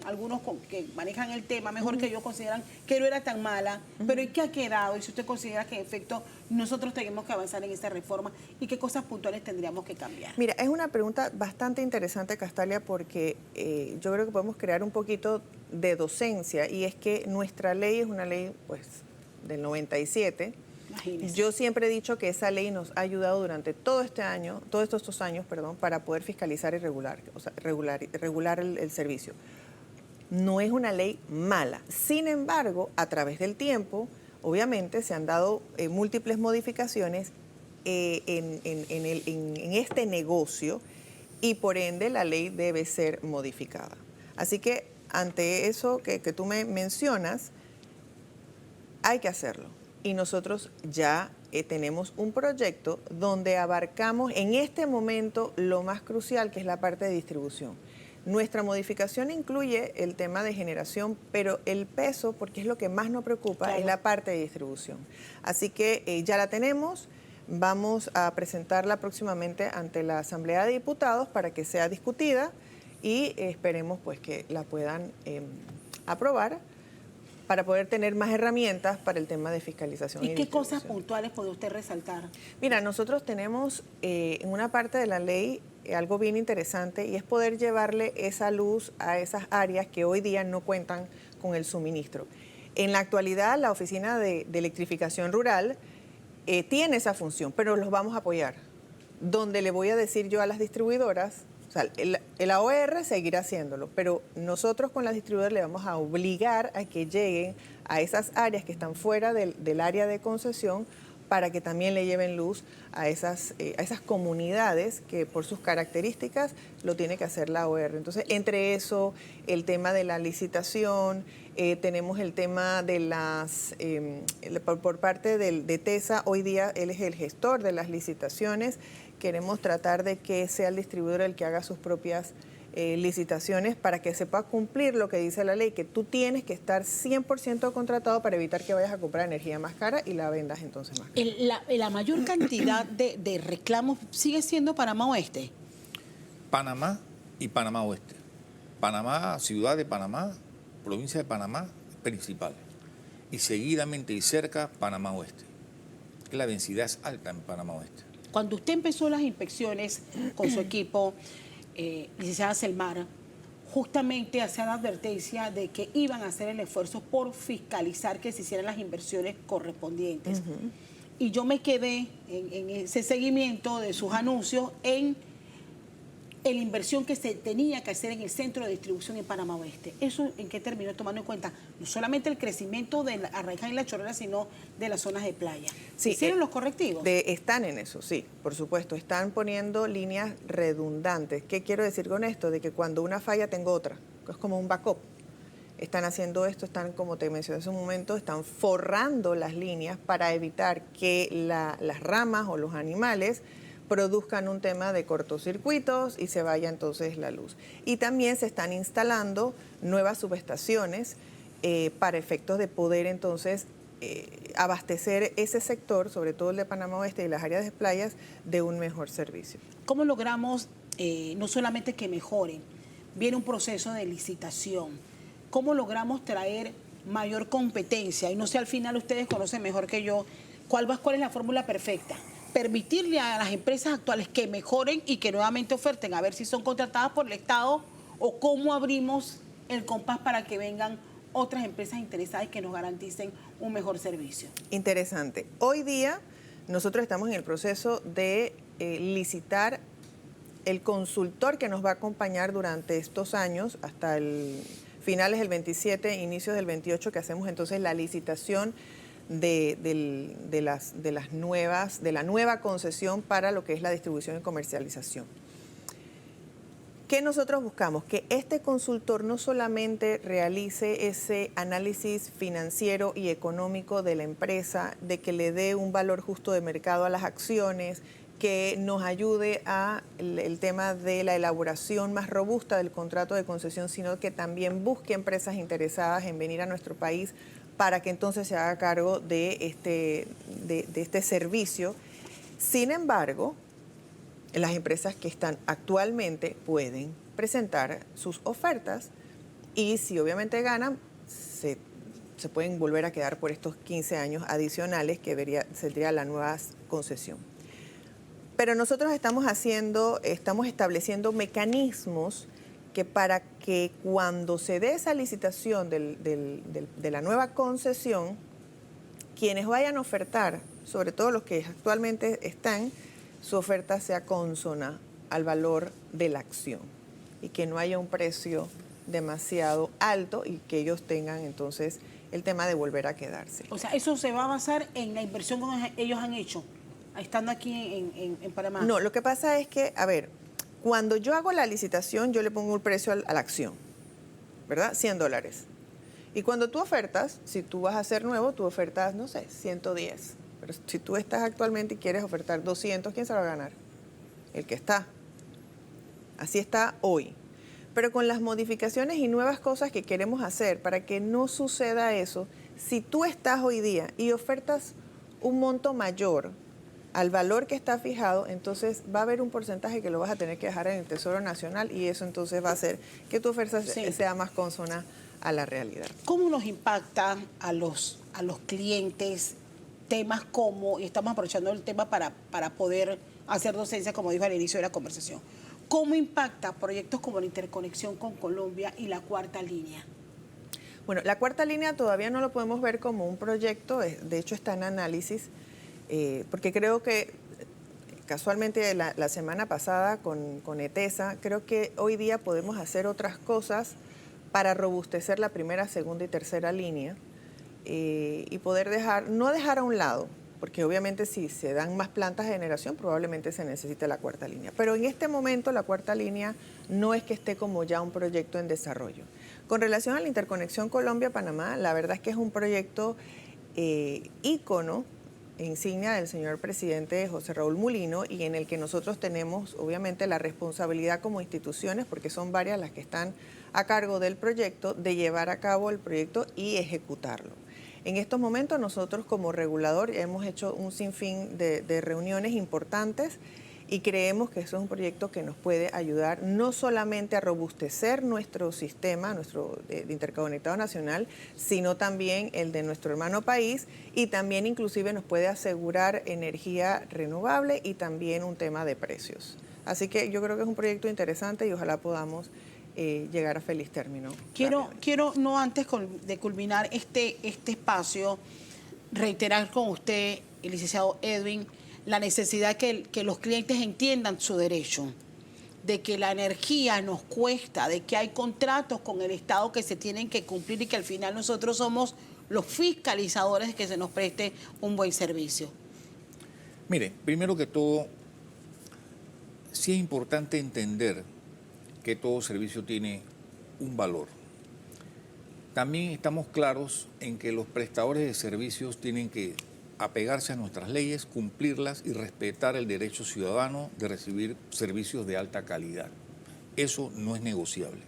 algunos que manejan el tema mejor que yo consideran que no era tan mala, pero ¿y qué ha quedado? Y si usted considera que en efecto nosotros tenemos que avanzar en esta reforma y qué cosas puntuales tendríamos que cambiar. Mira, es una pregunta bastante interesante, Castalia, porque yo creo que podemos crear un poquito de docencia, y es que nuestra ley es una ley pues del 97. Imagínese. Yo siempre he dicho que esa ley nos ha ayudado durante todos estos años, para poder fiscalizar y regular el servicio. No es una ley mala. Sin embargo, a través del tiempo, obviamente se han dado múltiples modificaciones en este negocio, y por ende la ley debe ser modificada. Así que ante eso que tú me mencionas, hay que hacerlo. Y nosotros ya tenemos un proyecto donde abarcamos en este momento lo más crucial, que es la parte de distribución. Nuestra modificación incluye el tema de generación, pero el peso, porque es lo que más nos preocupa, claro, es la parte de distribución. Así que ya la tenemos, vamos a presentarla próximamente ante la Asamblea de Diputados para que sea discutida y esperemos pues que la puedan aprobar, para poder tener más herramientas para el tema de fiscalización. ¿Y qué cosas distribución. puntuales puede usted resaltar? Mira, nosotros tenemos en una parte de la ley algo bien interesante, y es poder llevarle esa luz a esas áreas que hoy día no cuentan con el suministro. En la actualidad, la Oficina de Electrificación Rural tiene esa función, pero los vamos a apoyar. Donde le voy a decir yo a las distribuidoras, o sea, el AOR seguirá haciéndolo, pero nosotros con las distribuidoras le vamos a obligar a que lleguen a esas áreas que están fuera del área de concesión, para que también le lleven luz a esas comunidades que por sus características lo tiene que hacer la AOR. Entonces, entre eso, el tema de la licitación, tenemos el tema de por parte de TESA, hoy día él es el gestor de las licitaciones. Queremos tratar de que sea el distribuidor el que haga sus propias licitaciones, para que se pueda cumplir lo que dice la ley, que tú tienes que estar 100% contratado para evitar que vayas a comprar energía más cara y la vendas entonces más cara. La mayor cantidad de reclamos sigue siendo Panamá Oeste. Panamá y Panamá Oeste. Panamá, ciudad de Panamá, provincia de Panamá, principal. Y seguidamente y cerca, Panamá Oeste. Que la densidad es alta en Panamá Oeste. Cuando usted empezó las inspecciones con su equipo, licenciada Selmar, justamente hacía la advertencia de que iban a hacer el esfuerzo por fiscalizar que se hicieran las inversiones correspondientes. Y yo me quedé en ese seguimiento de sus anuncios en en la inversión que se tenía que hacer en el centro de distribución en Panamá Oeste. ¿Eso en qué terminó, tomando en cuenta no solamente el crecimiento de Arraiján y La Chorrera, sino de las zonas de playa? Sí, ¿Hicieron los correctivos? Están en eso, sí, por supuesto. Están poniendo líneas redundantes. ¿Qué quiero decir con esto? De que cuando una falla tengo otra, que es como un backup. Están haciendo esto, están, como te mencioné hace un momento, están forrando las líneas para evitar que las ramas o los animales produzcan un tema de cortocircuitos y se vaya entonces la luz. Y también se están instalando nuevas subestaciones para efectos de poder entonces abastecer ese sector, sobre todo el de Panamá Oeste y las áreas de playas, de un mejor servicio. ¿Cómo logramos no solamente que mejoren? Viene un proceso de licitación. ¿Cómo logramos traer mayor competencia? Y no sé, al final ustedes conocen mejor que yo cuál es la fórmula perfecta. Permitirle a las empresas actuales que mejoren y que nuevamente oferten, a ver si son contratadas por el Estado, o cómo abrimos el compás para que vengan otras empresas interesadas y que nos garanticen un mejor servicio. Interesante. Hoy día nosotros estamos en el proceso de licitar el consultor que nos va a acompañar durante estos años, hasta finales del 27, inicios del 28, que hacemos entonces la licitación de la nueva concesión para lo que es la distribución y comercialización. ¿Qué nosotros buscamos? Que este consultor no solamente realice ese análisis financiero y económico de la empresa, de que le dé un valor justo de mercado a las acciones, que nos ayude a el tema de la elaboración más robusta del contrato de concesión, sino que también busque empresas interesadas en venir a nuestro país para que entonces se haga cargo de este servicio. Sin embargo, las empresas que están actualmente pueden presentar sus ofertas y si obviamente ganan, se pueden volver a quedar por estos 15 años adicionales que sería la nueva concesión. Pero nosotros estamos estableciendo mecanismos que para que cuando se dé esa licitación de la nueva concesión, quienes vayan a ofertar, sobre todo los que actualmente están, su oferta sea consona al valor de la acción y que no haya un precio demasiado alto y que ellos tengan entonces el tema de volver a quedarse. O sea, eso se va a basar en la inversión que ellos han hecho, estando aquí en Panamá. No, lo que pasa es que, a ver, cuando yo hago la licitación, yo le pongo un precio a la acción, ¿verdad? $100. Y cuando tú ofertas, si tú vas a hacer nuevo, tú ofertas, no sé, 110. Pero si tú estás actualmente y quieres ofertar 200, ¿quién se va a ganar? El que está. Así está hoy. Pero con las modificaciones y nuevas cosas que queremos hacer para que no suceda eso, si tú estás hoy día y ofertas un monto mayor al valor que está fijado, entonces va a haber un porcentaje que lo vas a tener que dejar en el Tesoro Nacional y eso entonces va a hacer que tu oferta sea más consona a la realidad. ¿Cómo nos impacta a los clientes temas como, y estamos aprovechando el tema para poder hacer docencia, como dijo al inicio de la conversación, cómo impacta proyectos como la interconexión con Colombia y la cuarta línea? Bueno, la cuarta línea todavía no lo podemos ver como un proyecto, de hecho está en análisis, porque creo que casualmente la semana pasada con ETESA, creo que hoy día podemos hacer otras cosas para robustecer la primera, segunda y tercera línea y poder no dejar a un lado, porque obviamente si se dan más plantas de generación probablemente se necesite la cuarta línea. Pero en este momento la cuarta línea no es que esté como ya un proyecto en desarrollo. Con relación a la interconexión Colombia-Panamá, la verdad es que es un proyecto ícono, insignia del señor presidente José Raúl Mulino y en el que nosotros tenemos obviamente la responsabilidad como instituciones, porque son varias las que están a cargo del proyecto, de llevar a cabo el proyecto y ejecutarlo. En estos momentos nosotros como regulador hemos hecho un sinfín de reuniones importantes y creemos que eso es un proyecto que nos puede ayudar no solamente a robustecer nuestro sistema, nuestro de interconectado nacional, sino también el de nuestro hermano país y también inclusive nos puede asegurar energía renovable y también un tema de precios. Así que yo creo que es un proyecto interesante y ojalá podamos llegar a feliz término. Quiero no antes de culminar este espacio, reiterar con usted, el licenciado Edwin, la necesidad que los clientes entiendan su derecho de que la energía nos cuesta, de que hay contratos con el Estado que se tienen que cumplir y que al final nosotros somos los fiscalizadores de que se nos preste un buen servicio. Mire, primero que todo, sí es importante entender que todo servicio tiene un valor. También estamos claros en que los prestadores de servicios tienen que apegarse a nuestras leyes, cumplirlas y respetar el derecho ciudadano de recibir servicios de alta calidad. Eso no es negociable.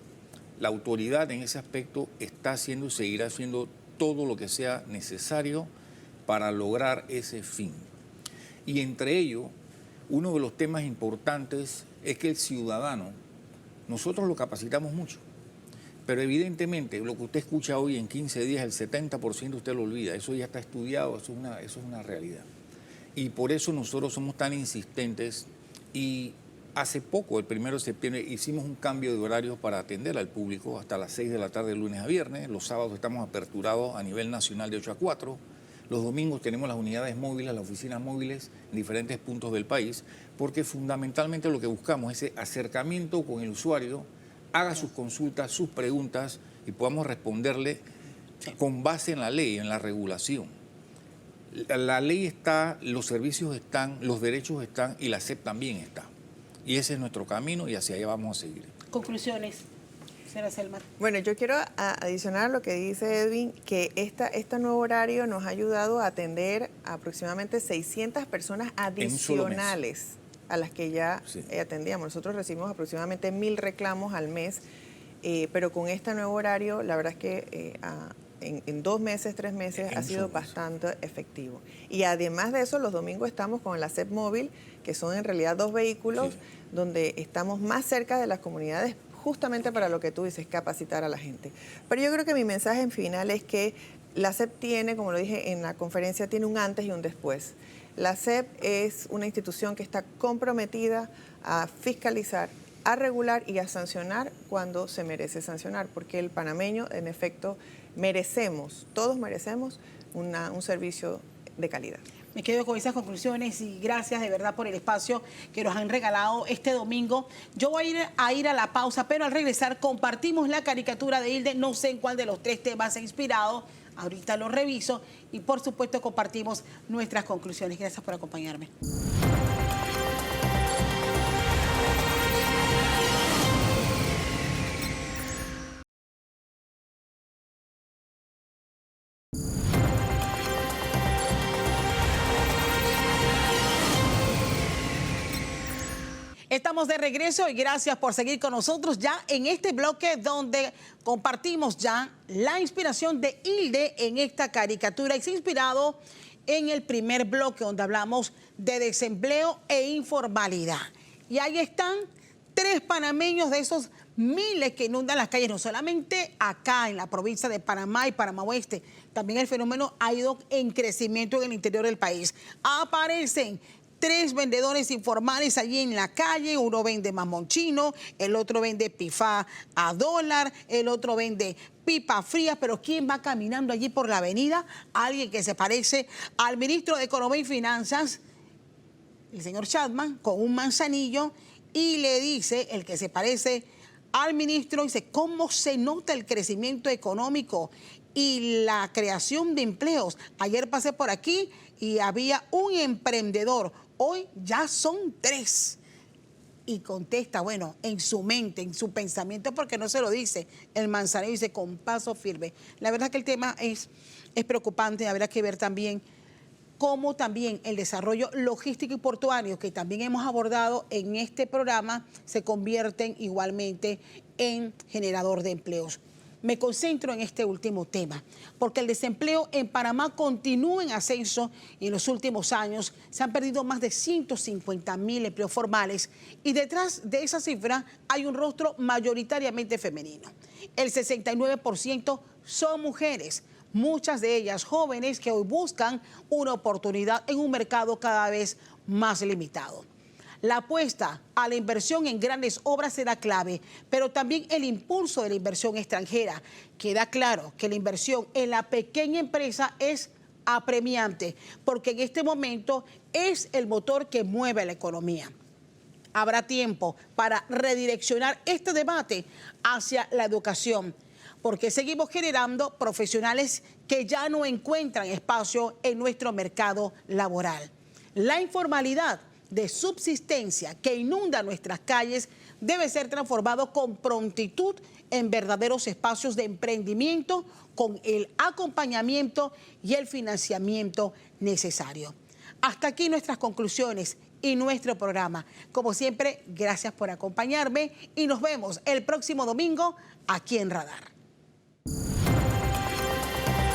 La autoridad en ese aspecto está haciendo y seguirá haciendo todo lo que sea necesario para lograr ese fin. Y entre ello, uno de los temas importantes es que el ciudadano, nosotros lo capacitamos mucho, pero evidentemente lo que usted escucha hoy en 15 días, el 70% usted lo olvida. Eso ya está estudiado, eso es una realidad. Y por eso nosotros somos tan insistentes y hace poco, el 1 de septiembre, hicimos un cambio de horario para atender al público hasta las 6 de la tarde, lunes a viernes. Los sábados estamos aperturados a nivel nacional de 8 a 4. Los domingos tenemos las unidades móviles, las oficinas móviles en diferentes puntos del país, porque fundamentalmente lo que buscamos es ese acercamiento con el usuario, haga sus consultas, sus preguntas y podamos responderle con base en la ley, en la regulación. La ley está, los servicios están, los derechos están y la SEP también está. Y ese es nuestro camino y hacia allá vamos a seguir. Conclusiones, señora Selma. Bueno, yo quiero adicionar a lo que dice Edwin, que este nuevo horario nos ha ayudado a atender a aproximadamente 600 personas adicionales a las que ya atendíamos. Nosotros recibimos aproximadamente 1000 reclamos al mes, pero con este nuevo horario, la verdad es que en 2 meses, 3 meses ha sido bastante efectivo. Y además de eso, los domingos estamos con la SEP móvil, que son en realidad 2 vehículos, donde estamos más cerca de las comunidades, justamente para lo que tú dices, capacitar a la gente. Pero yo creo que mi mensaje en final es que la SEP tiene, como lo dije en la conferencia, tiene un antes y un después. La SEP es una institución que está comprometida a fiscalizar, a regular y a sancionar cuando se merece sancionar, porque el panameño, en efecto, todos merecemos un servicio de calidad. Me quedo con esas conclusiones y gracias de verdad por el espacio que nos han regalado este domingo. Yo voy a ir a la pausa, pero al regresar compartimos la caricatura de Hilde. No sé en cuál de los 3 temas se ha inspirado. Ahorita lo reviso y por supuesto compartimos nuestras conclusiones. Gracias por acompañarme. Estamos de regreso y gracias por seguir con nosotros ya en este bloque donde compartimos ya la inspiración de Hilde en esta caricatura y se ha inspirado en el primer bloque donde hablamos de desempleo e informalidad. Y ahí están 3 panameños de esos miles que inundan las calles, no solamente acá en la provincia de Panamá y Panamá Oeste, también el fenómeno ha ido en crecimiento en el interior del país. Aparecen 3 vendedores informales allí en la calle, uno vende mamón chino, el otro vende pifá a dólar, el otro vende pipa fría, pero ¿quién va caminando allí por la avenida? Alguien que se parece al ministro de Economía y Finanzas, el señor Chapman, con un manzanillo, y le dice, el que se parece al ministro, dice, ¿cómo se nota el crecimiento económico y la creación de empleos? Ayer pasé por aquí y había un emprendedor, hoy ya son 3. Y contesta, bueno, en su mente, en su pensamiento, porque no se lo dice el manzanillo, dice con paso firme. La verdad que el tema es preocupante, habrá que ver también cómo también el desarrollo logístico y portuario, que también hemos abordado en este programa, se convierten igualmente en generador de empleos. Me concentro en este último tema, porque el desempleo en Panamá continúa en ascenso y en los últimos años se han perdido más de 150.000 empleos formales y detrás de esa cifra hay un rostro mayoritariamente femenino. El 69% son mujeres, muchas de ellas jóvenes que hoy buscan una oportunidad en un mercado cada vez más limitado. La apuesta a la inversión en grandes obras será clave, pero también el impulso de la inversión extranjera. Queda claro que la inversión en la pequeña empresa es apremiante, porque en este momento es el motor que mueve la economía. Habrá tiempo para redireccionar este debate hacia la educación, porque seguimos generando profesionales que ya no encuentran espacio en nuestro mercado laboral. La informalidad de subsistencia que inunda nuestras calles debe ser transformado con prontitud en verdaderos espacios de emprendimiento con el acompañamiento y el financiamiento necesario. Hasta aquí nuestras conclusiones y nuestro programa. Como siempre, gracias por acompañarme y nos vemos el próximo domingo aquí en Radar.